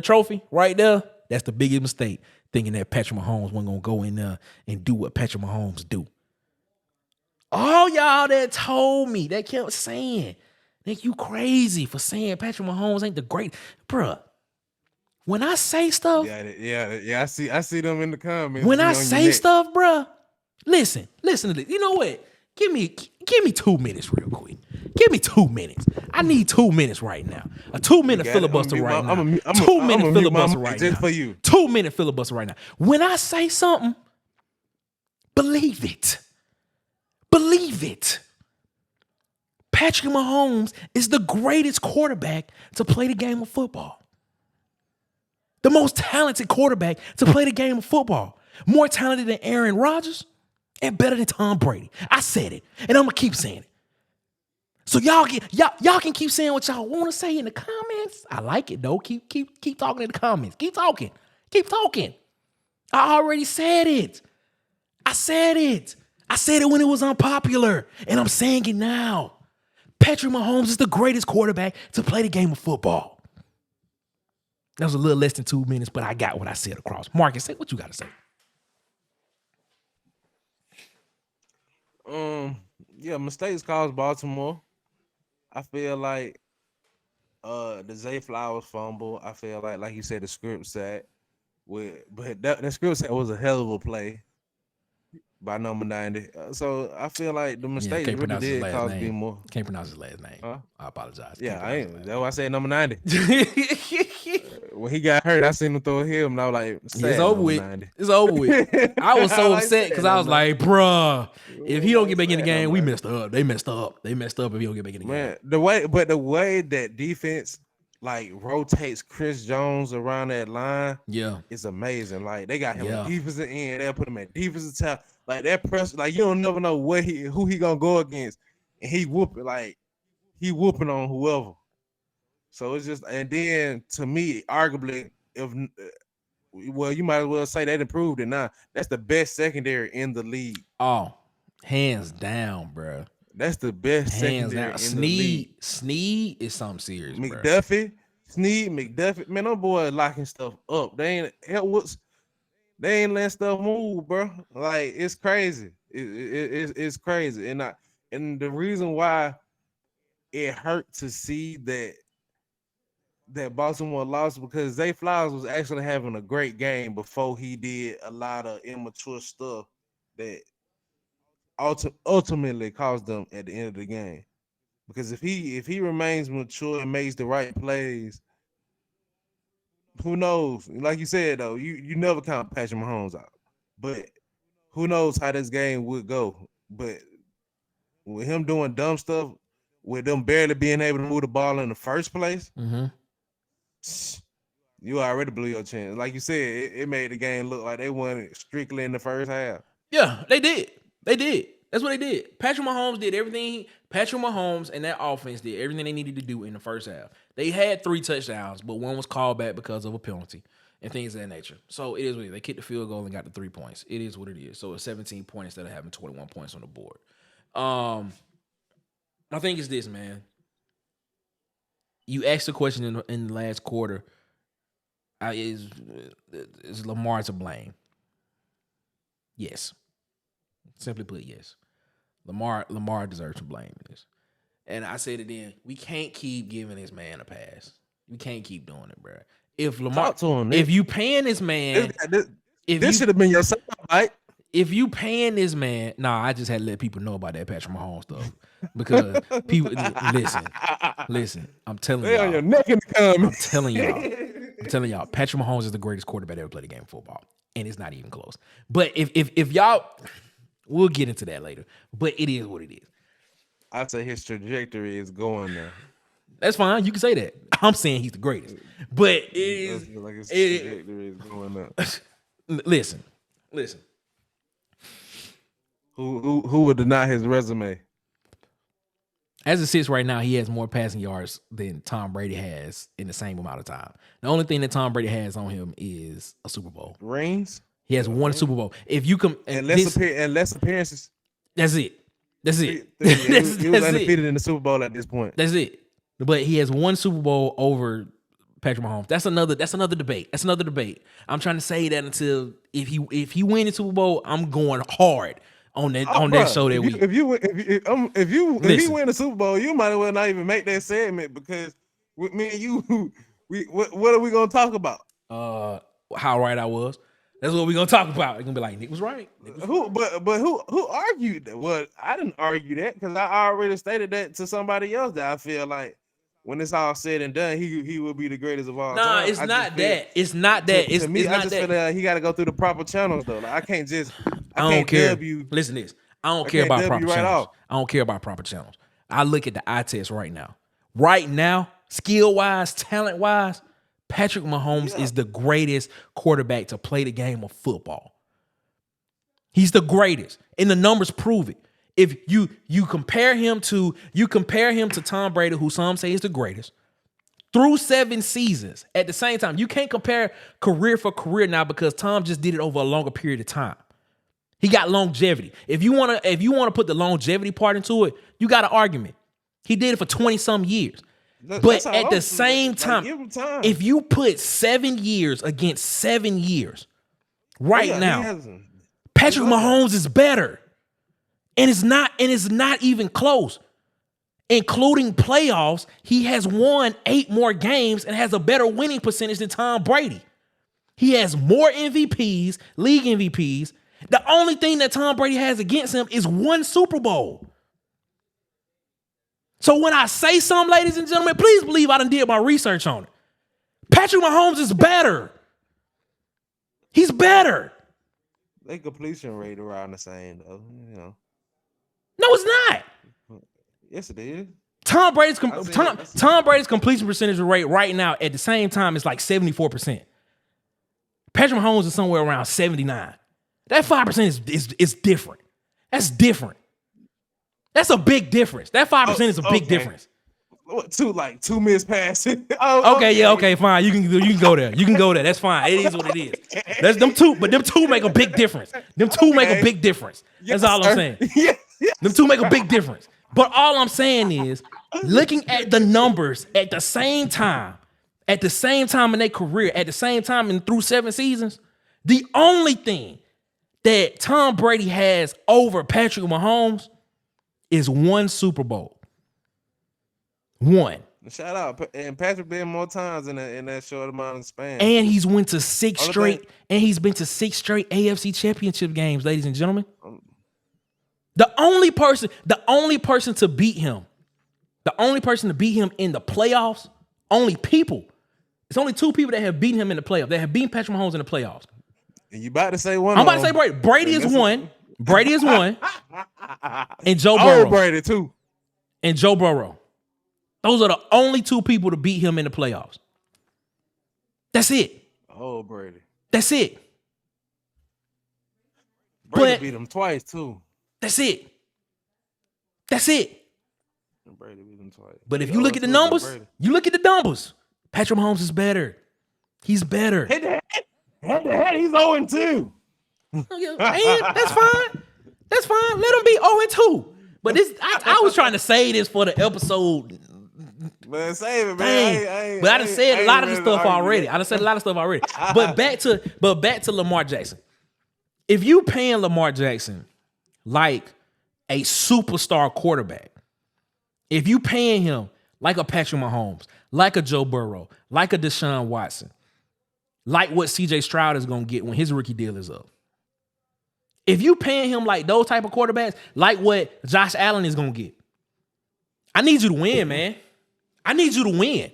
trophy right there. That's the biggest mistake. Thinking that Patrick Mahomes wasn't gonna go in there and do what Patrick Mahomes do. All y'all that told me, that kept saying, think you crazy for saying Patrick Mahomes ain't the great, bruh. When I say stuff, yeah, I see them in the comments. When I say stuff, bruh, listen to this. You know what? Give me 2 minutes real quick. Give me 2 minutes. I need 2 minutes right now. A 2-minute filibuster right now. 2 minute filibuster right now. Just for you. 2 minute filibuster right now. When I say something, believe it. Believe it. Patrick Mahomes is the greatest quarterback to play the game of football. The most talented quarterback to play the game of football. More talented than Aaron Rodgers and better than Tom Brady. I said it, and I'm gonna keep saying it. So y'all can keep saying what y'all want to say in the comments. I like it though. Keep talking in the comments. Keep talking. Keep talking. I already said it. I said it. I said it when it was unpopular, and I'm saying it now. Patrick Mahomes is the greatest quarterback to play the game of football. That was a little less than 2 minutes, but I got what I said across. Marcus, say what you got to say. Yeah, mistakes caused Baltimore. I feel like the Zay Flowers fumble. I feel like you said, the script sack. But that script sack was a hell of a play by number 90. So I feel like the mistakes really did cause me more. Can't pronounce his last name. Huh? I apologize. Yeah, I ain't. That's why I said number 90. When he got hurt, I seen him throw him, and I was like, it's over with. 90. It's over with. I was so upset because I was like, bruh, if he don't get back in the game, we messed up. They messed up. They messed up if he don't get back in the game. The way that defense rotates Chris Jones around that line, it's amazing. Like they got him at defensive end, they'll put him at defensive tackle. Like that press, like you don't never know who he gonna go against, and he whooping on whoever. So it's just, and then to me, arguably, you might as well say that improved it now. That's the best secondary in the league. Oh, hands down, bro. That's the best secondary in the league. Sneed is something serious, McDuffie, man, them boys locking stuff up. They ain't letting stuff move, bro. Like it's crazy. It's crazy, and the reason why it hurt to see that Baltimore lost because Zay Flowers was actually having a great game before he did a lot of immature stuff that ultimately caused them at the end of the game. Because if he remains mature and makes the right plays, who knows? Like you said though, you never count Patrick Mahomes out. But who knows how this game would go? But with him doing dumb stuff, with them barely being able to move the ball in the first place, you already blew your chance. Like you said, it made the game look like they won it strictly in the first half. Yeah, they did. They did. That's what they did. Patrick Mahomes did everything. Patrick Mahomes and that offense did everything they needed to do in the first half. They had 3 touchdowns, but one was called back because of a penalty and things of that nature. So it is what it is. They kicked the field goal and got the 3 points. It is what it is. So it's 17 points instead of having 21 points on the board. My thing is this, man. You asked the question in the last quarter, is Lamar to blame? Yes. Simply put, yes. Lamar deserves to blame this. And I said it then, we can't keep giving this man a pass. We can't keep doing it, bro. If Lamar, Talk to him, if you paying this man, this should have been your sound bite. If you paying this man, I just had to let people know about that Patrick Mahomes stuff because people listen. I'm telling They y'all, on your neck in the comments. I'm telling y'all, Patrick Mahomes is the greatest quarterback that ever played the game of football, and it's not even close. But if y'all, we'll get into that later. But it is what it is. I'd say his trajectory is going there. That's fine. You can say that. I'm saying he's the greatest, but it is like his trajectory is going up. Listen. Who would deny his resume? As it sits right now, he has more passing yards than Tom Brady has in the same amount of time. The only thing that Tom Brady has on him is a Super Bowl. Rings? He has one Super Bowl. If you come and less appearances. That's it. He was undefeated in the Super Bowl at this point. That's it. But he has one Super Bowl over Patrick Mahomes. That's another debate. I'm trying to say that until if he wins the Super Bowl, I'm going hard on that show that week. If he win the Super Bowl, you might as well not even make that segment because with me and you, what are we gonna talk about? How right I was. That's what we're gonna talk about. It's gonna be like Nick was right. Who argued that? Well, I didn't argue that because I already stated that to somebody else that I feel like when it's all said and done, he will be the greatest of all time. It's not that. It's not that. To me, I just feel like he got to go through the proper channels though. Like I can't care. Listen to this. I don't care about proper channels. I don't care about proper channels. I look at the eye test right now. Right now, skill wise, talent wise, Patrick Mahomes is the greatest quarterback to play the game of football. He's the greatest, and the numbers prove it. If you compare him to Tom Brady, who some say is the greatest, through 7 seasons at the same time, you can't compare career for career now because Tom just did it over a longer period of time. He got longevity. If you wanna put the longevity part into it, you got an argument. He did it for 20-some years. But at the same time, if you put 7 years against 7 years now, Patrick Mahomes is better. And it's not even close. Including playoffs, he has won 8 more games and has a better winning percentage than Tom Brady. He has more MVPs, league MVPs. The only thing that Tom Brady has against him is 1 Super Bowl. So when I say something, ladies and gentlemen, please believe I done did my research on it. Patrick Mahomes is better. He's better. They completion rate around the same though, you know. No, it's not. Yes, it is. Tom Brady's completion percentage rate right now at the same time is like 74%. Patrick Mahomes is somewhere around 79. That 5% is different. That's different. That's a big difference. That 5% is a big difference. Two missed passes. Okay, fine. You can go there. You can go there. That's fine. It is what it is. That's them two, but them two make a big difference. Them two make a big difference. That's all I'm saying. Yes. Them two make a big difference. But all I'm saying is, looking at the numbers at the same time in their career, at the same time and through 7 seasons, the only thing that Tom Brady has over Patrick Mahomes is 1 Super Bowl. 1. Shout out. And Patrick been more times in that short amount of span. And he's went to 6 straight, and he's been to 6 straight AFC Championship games, ladies and gentlemen. The only person to beat him in the playoffs, it's only 2 people that have beaten him in the playoffs, that have beaten Patrick Mahomes in the playoffs. And you about to say one? I'm about to say Brady. Brady is one. And Joe Burrow. Oh, Brady too. And Joe Burrow. Those are the only 2 people to beat him in the playoffs. That's it. Oh, Brady. That's it. Brady But beat him twice too. that's it. That's it. Brady beat him twice. But if you look at the numbers, Patrick Mahomes is better. He's better. Head to head, he's 0-2. And that's fine. That's fine. Let him be 0-2. But this, I was trying to say this for the episode. Man, save it, man. But I done said a lot of the stuff already. But back to Lamar Jackson. If you paying Lamar Jackson like a superstar quarterback, if you paying him like a Patrick Mahomes, like a Joe Burrow, like a Deshaun Watson, like what CJ Stroud is going to get when his rookie deal is up. If you paying him like those type of quarterbacks, like what Josh Allen is going to get, I need you to win, man. I need you to win.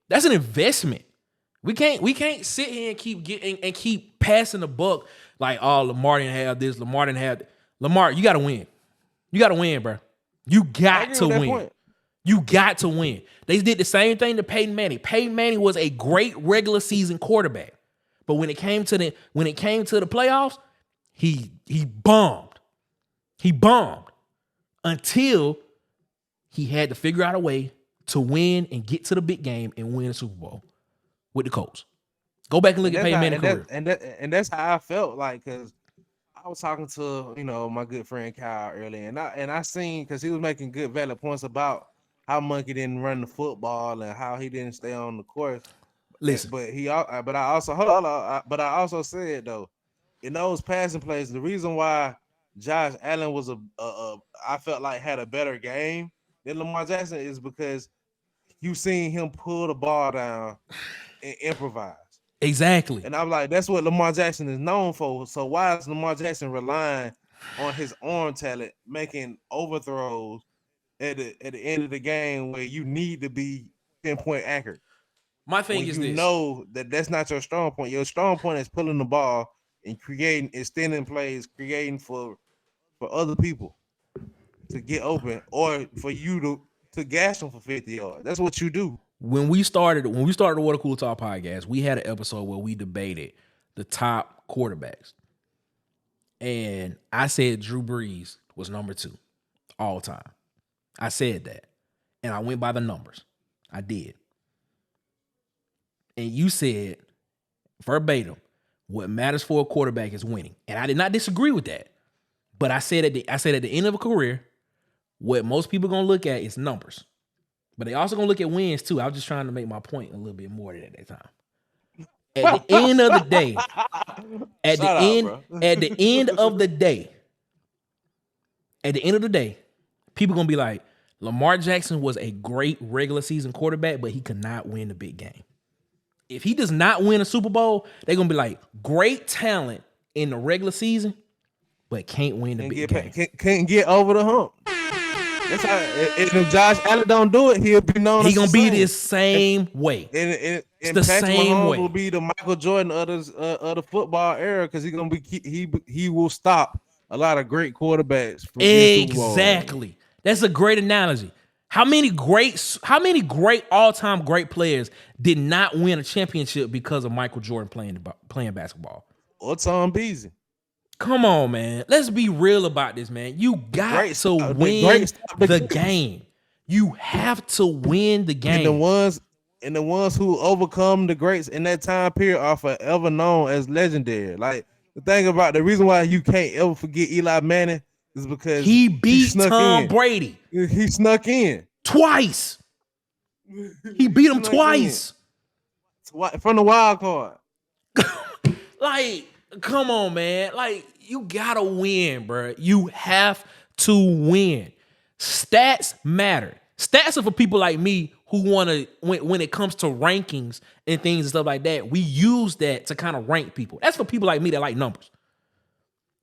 That's an investment. We can't sit here and keep passing the buck like, oh, Lamar didn't have this, Lamar didn't have that. Lamar, you got to win. You got to win, bro. You got to win. You got to win. They did the same thing to Peyton Manning. Peyton Manning was a great regular season quarterback, but when it came to the playoffs, he bombed. He bombed until he had to figure out a way to win and get to the big game and win the Super Bowl with the Colts. Go back and look at Peyton Manning's career. And that's how I felt like, because I was talking to my good friend Kyle earlier, and I seen, because he was making good valid points about how Monkey didn't run the football and how he didn't stay on the course. Listen, but I also said though, in those passing plays, the reason why Josh Allen was I felt like had a better game than Lamar Jackson is because you seen him pull the ball down and improvise. Exactly. And I'm like, that's what Lamar Jackson is known for. So why is Lamar Jackson relying on his arm talent, making overthrows at the end of the game where you need to be pinpoint accurate? My thing is this. You know that's not your strong point. Your strong point is pulling the ball and creating, extending plays, creating for other people to get open, or for you to gash them for 50 yards. That's what you do. When we started the Water Cooler Talk podcast, we had an episode where we debated the top quarterbacks. And I said Drew Brees was number 2 all time. I said that. And I went by the numbers. I did. And you said verbatim, what matters for a quarterback is winning. And I did not disagree with that. But I said at the end of a career, what most people are going to look at is numbers. But they also going to look at wins too. I was just trying to make my point a little bit more at that time. At the end of the day, at the end of the day, people going to be like, Lamar Jackson was a great regular season quarterback, but he could not win the big game. If he does not win a Super Bowl, they're going to be like, great talent in the regular season, but can't win the big game. Can't get over the hump. That's how, if Josh Allen don't do it, he'll be known. He's gonna be this same way. And the Patrick same Mahomes way. will be the Michael Jordan of the football era, because he's gonna be he will stop a lot of great quarterbacks. From Exactly. That's a great analogy. How many great all-time great players did not win a championship because of Michael Jordan playing basketball? Or Tom Beasley. Come on, man. Let's be real about this, man. You got to win the game. You have to win the game. And the ones who overcome the greats in that time period are forever known as legendary. Like, the thing about the reason why you can't ever forget Eli Manning is because he beat Tom Brady. He snuck in twice. He beat him twice from the wild card. Like, come on, man. Like, you gotta win, bro. You have to win. Stats matter. Stats are for people like me who want to, when it comes to rankings and things and stuff like that, we use that to kind of rank people. That's for people like me that like numbers.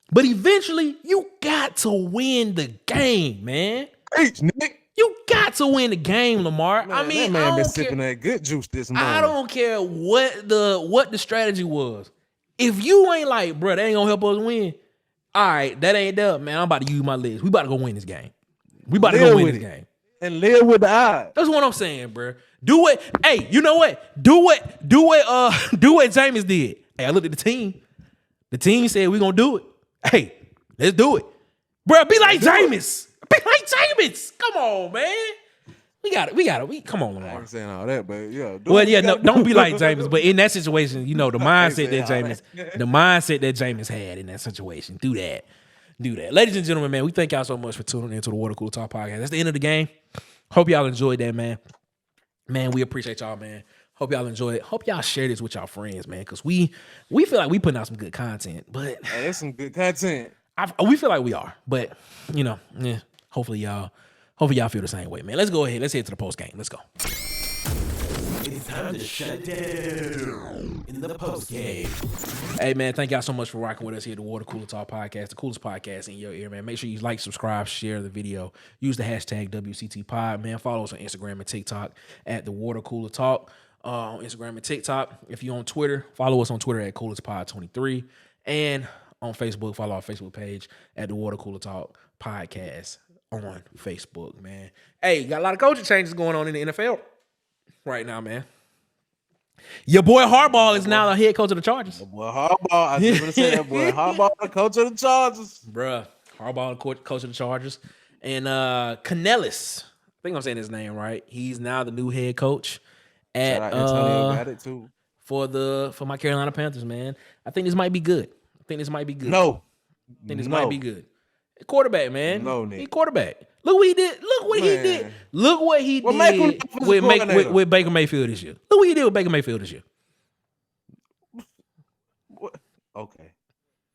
But eventually, you got to win the game, man. H, Nick. You got to win the game, Lamar. Man, that man been sipping that good juice this morning. I don't care what the strategy was. If you ain't like, bro, that ain't gonna help us win. All right, that ain't up, man. I'm about to use my legs. We about to go win this game. We about to go win this game. And live with the odds. That's what I'm saying, bro. Do it. Hey, you know what? Do what Jameis did. Hey, I looked at the team. The team said we're gonna do it. Hey, let's do it. Bro, be like Jameis. Be like Jameis. Come on, man. We got it. Come on, I Lamar. ain't saying all that, but yeah. Well, yeah, no, don't be like Jameis. But in that situation, the mindset that saying all Jameis had in that situation. Do that. Ladies and gentlemen, man, we thank y'all so much for tuning into the Water Cooler Talk podcast. That's the end of the game. Hope y'all enjoyed that, man. Man, we appreciate y'all, man. Hope y'all enjoy it. Hope y'all share this with y'all friends, man, because we feel like we putting out some good content. But Hey, that's some good content. we feel like we are. But hopefully y'all feel the same way, man. Let's go ahead. Let's head to the post game. Let's go. It's time to shut down in the post game. Hey, man, thank y'all so much for rocking with us here at the Water Cooler Talk podcast, the coolest podcast in your ear, man. Make sure you like, subscribe, share the video. Use the hashtag WCTPod, man. Follow us on Instagram and TikTok at the Water Cooler Talk on Instagram and TikTok. If you're on Twitter, follow us on Twitter at CoolersPod23. And on Facebook, follow our Facebook page at the Water Cooler Talk podcast on Facebook, man. Hey, got a lot of coaching changes going on in the NFL right now, man. Your boy Harbaugh is now the head coach of the Chargers. Boy, Harbaugh, I was going to say that, boy. Harbaugh, the coach of the Chargers. Bruh, Harbaugh, coach of the Chargers. And Canellis, I think I'm saying his name right. He's now the new head coach at Shout out Antonio got it too. for my Carolina Panthers, man. I think this might be good. No. I think this might be good. Quarterback, man. No, Nick. He quarterback. Look what he did. Look what he did. Look what he Well, make him did offensive coordinator. with Baker Mayfield this year. Look what he did with Baker Mayfield this year. What? Okay.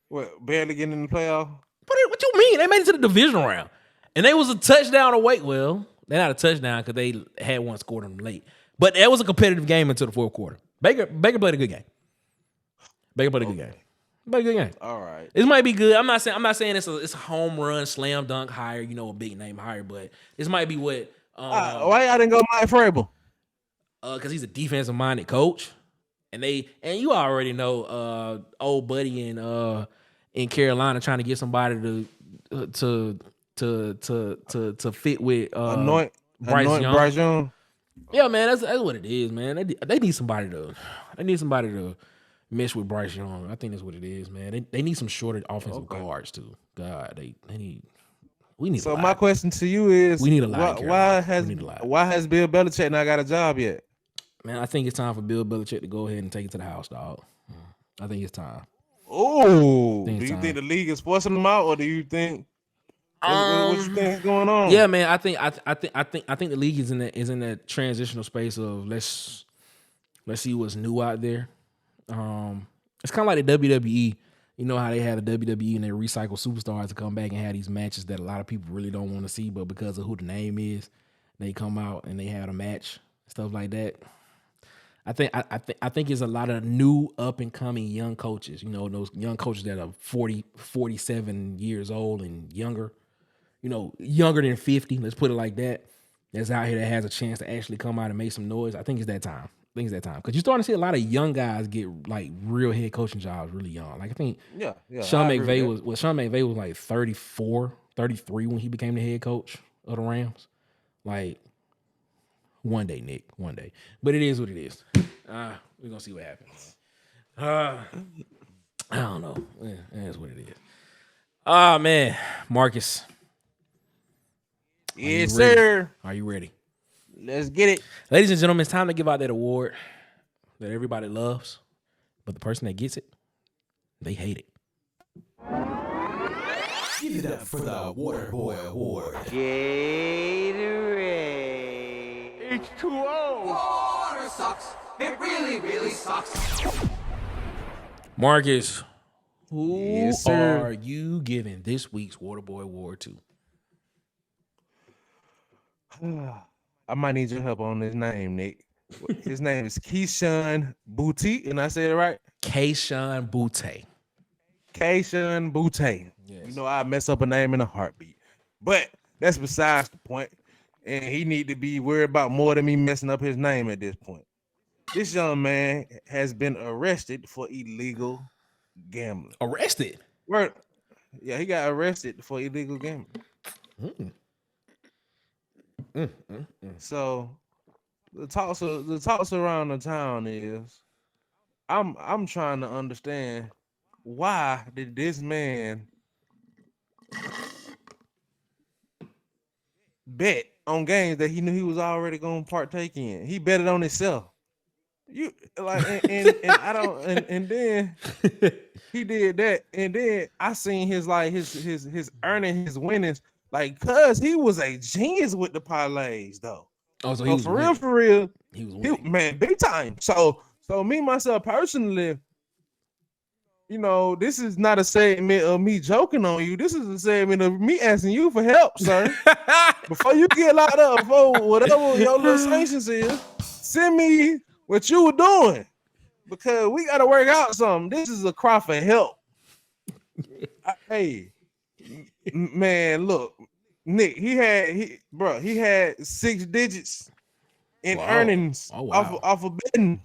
What? Barely getting in the playoff? What you mean? They made it to the division round. And they was a touchdown away. Well, they're not a touchdown because they had one scored on them late. But that was a competitive game until the fourth quarter. Baker played a good game. All right. This might be good. I'm not saying it's a home run, slam dunk hire, a big name hire, but this might be what Why y'all didn't go Mike Vrabel? because he's a defensive minded coach. And you already know old buddy in Carolina trying to get somebody to fit with Anoint Bryce Young. Yeah, man, that's what it is, man. They need somebody to mess with Bryce Young. I think that's what it is, man. They need some shorter offensive guards too. God, we need. So my question to you is, we need a lot. Why has Bill Belichick not got a job yet? Man, I think it's time for Bill Belichick to go ahead and take it to the house, dog. I think it's time. Oh, do you think the league is forcing them out, or do you think what you think is going on? Yeah, man, I think the league is in that transitional space of let's see what's new out there. It's kind of like the WWE. You know how they had the WWE and they recycle superstars to come back and have these matches that a lot of people really don't want to see, but because of who the name is, they come out and they have a match, stuff like that. I think it's a lot of new up and coming young coaches. Those young coaches that are 40, 47 years old and younger. Younger than 50. Let's put it like that. That's out here that has a chance to actually come out and make some noise. I think it's that time. Because you're starting to see a lot of young guys get like real head coaching jobs really young. Like I think Sean McVay was like 34, 33 when he became the head coach of the Rams. Like one day, Nick, one day. But it is what it is. We're gonna see what happens. I don't know. That's what it is. Man, Marcus. Yes, sir. Are you ready? Let's get it. Ladies and gentlemen, it's time to give out that award that everybody loves, but the person that gets it, they hate it. Give it up for the Water Boy Award. Gatorade. H2O. Water sucks. It really, really sucks. Marcus, who Yes, sir. are you giving this week's Water Boy Award to? I might need your help on this name, Nick. His name is Keyshawn Boutte, and I said it right. Keyshawn Boutte. Keyshawn Boutte. Yes. I mess up a name in a heartbeat, but that's besides the point. And he need to be worried about more than me messing up his name at this point. This young man has been arrested for illegal gambling. Arrested? Word. Yeah, he got arrested for illegal gambling. So the talks around the town is I'm trying to understand why did this man bet on games that he knew he was already going to partake in? He bet it on himself. You like, and I don't, and then he did that, and then I seen his earning, his winnings, like, cause he was a genius with the parlays though. Oh, so he So was winning. for real, He was he, winning. man, big time. So me myself personally, you know, this is not a segment of me joking on you. This is a segment of me asking you for help, sir. Before you get locked up, for whatever your little sanctions is, send me what you were doing, because we got to work out something. This is a cry for help. Hey, man, look, Nick, he had 6 digits in earnings off of betting.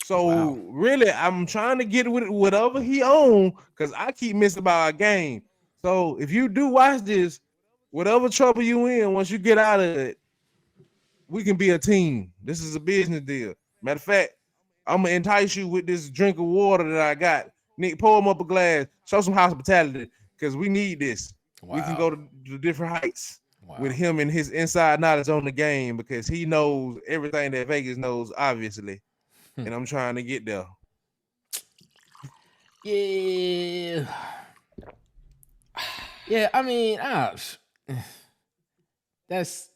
So really, I'm trying to get with whatever he own, because I keep missing about a game. So if you do watch this, whatever trouble you in, once you get out of it, we can be a team. This is a business deal. Matter of fact, I'm gonna entice you with this drink of water that I got. Nick, pour him up a glass. Show some hospitality, because we need this. We can go to different heights with him and his inside knowledge on the game, because he knows everything that Vegas knows, obviously. And I'm trying to get there. Yeah. Yeah, I mean, that's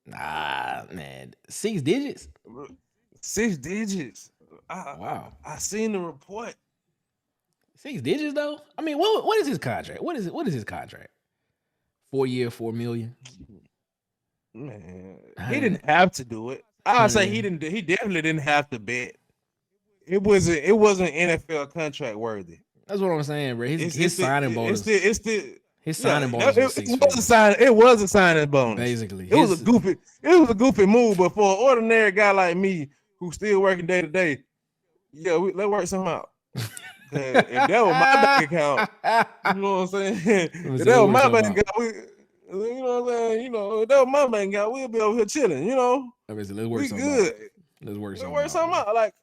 man. 6 digits? 6 digits. Wow. I seen the report. 6 digits though? I mean, what is his contract? What is his contract? 4 year, $4 million. Man, he didn't have to do it. I'll say he definitely didn't have to bet. It wasn't NFL contract worthy. That's what I'm saying, bro. His signing bonus. His signing bonus was 6 it was a signing bonus. Basically. It was a goofy move, but for an ordinary guy like me who's still working day to day, let's work something out. If that was my bank account, you know what I'm saying? If that was my bank account, you know what I'm saying? You know, if that was my bank account, we'll be over here chilling, you know? Let's work we something good. out. Let's work something out. Like,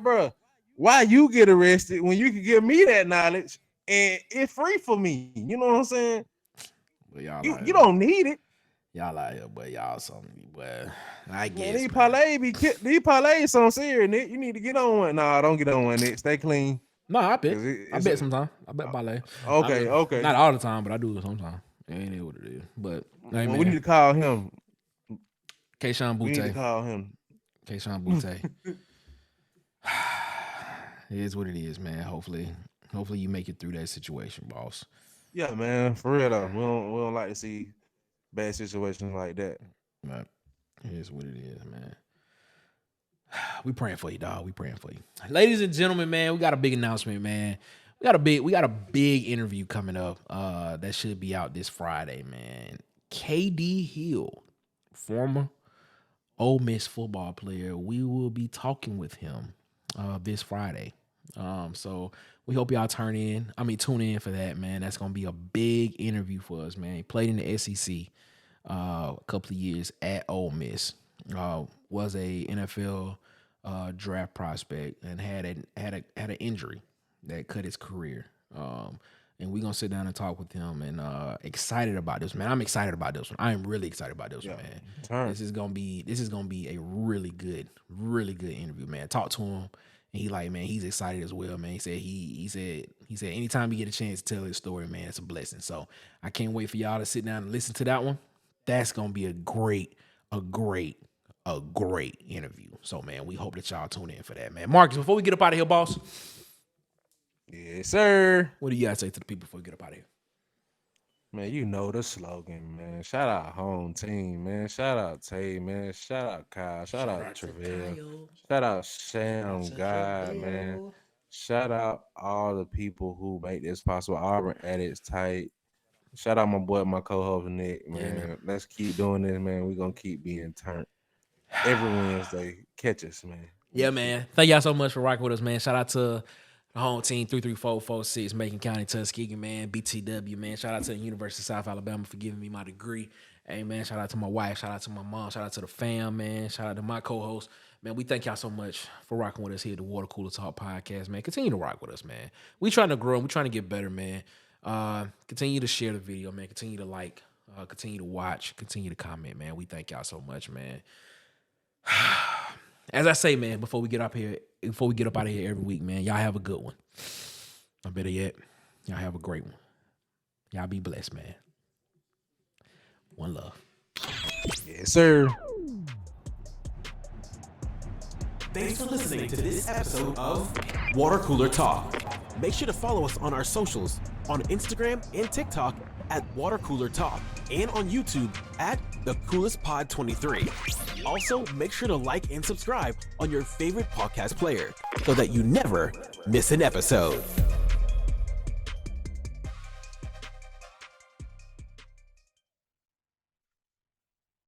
bro, why you get arrested when you can give me that knowledge and it's free for me? You know what I'm saying? But y'all you don't need it. Y'all out here, but y'all something. But I guess these parlays so serious, Nick. You need to get on one. Nah, don't get on one, Nick. Stay clean. No, I bet. I bet sometimes. I bet parlay. Okay. Not all the time, but I do it sometimes. It ain't what it is. But hey, we need to call him. Keyshawn Butte. We need to call him. Keyshawn Butte. It is what it is, man. Hopefully you make it through that situation, boss. Yeah, man. For real though. We don't like to see bad situations like that. But it is what it is, man. We praying for you, dog. We praying for you. Ladies and gentlemen, man, we got a big announcement, man. We got a big interview coming up. That should be out this Friday, man. KD Hill, former Ole Miss football player. We will be talking with him this Friday. So we hope y'all tune in for that, man. That's gonna be a big interview for us, man. He played in the SEC a couple of years at Ole Miss. Was a NFL draft prospect and had an injury that cut his career. And we're gonna sit down and talk with him, and excited about this, man. I'm excited about this one. I am really excited about this one, man. This is gonna be a really good interview, man. Talk to him, and he's excited as well, man. He said anytime you get a chance to tell his story, man, it's a blessing. So I can't wait for y'all to sit down and listen to that one. That's gonna be a great interview. So, man, we hope that y'all tune in for that, man. Marcus, before we get up out of here, boss. Yes, sir. What do you guys say to the people before we get up out of here? Man, you know the slogan, man. Shout out home team, man. Shout out Tay, man. Shout out Kyle. Shout out Travell. Shout out Sham, God, man. Shout out all the people who make this possible. Auburn Addicts Tight. Shout out my boy, my co-host Nick, man. Yeah, man. Let's keep doing this, man. We're gonna keep being turned every Wednesday. Catch us, man. Yeah, man. Thank y'all so much for rocking with us, man. Shout out to the home team 33446, Macon County, Tuskegee, man. BTW, man. Shout out to the University of South Alabama for giving me my degree. Hey, man. Shout out to my wife. Shout out to my mom. Shout out to the fam, man. Shout out to my co-host, Man, we thank y'all so much for rocking with us here at the Water Cooler Talk Podcast, man. Continue to rock with us, man. We trying to grow and we trying to get better, man. Continue to share the video, man. Continue to like, continue to watch, continue to comment, man. We thank y'all so much, man. As I say, man, before we get up out of here every week, man, y'all have a good one. Or better yet, y'all have a great one. Y'all be blessed, man. One love. Yes, sir. Thanks for listening to this episode of Water Cooler Talk. Make sure to follow us on our socials on Instagram and TikTok at Water Cooler Talk and on YouTube at The Coolest Pod 23. Also, make sure to like and subscribe on your favorite podcast player so that you never miss an episode.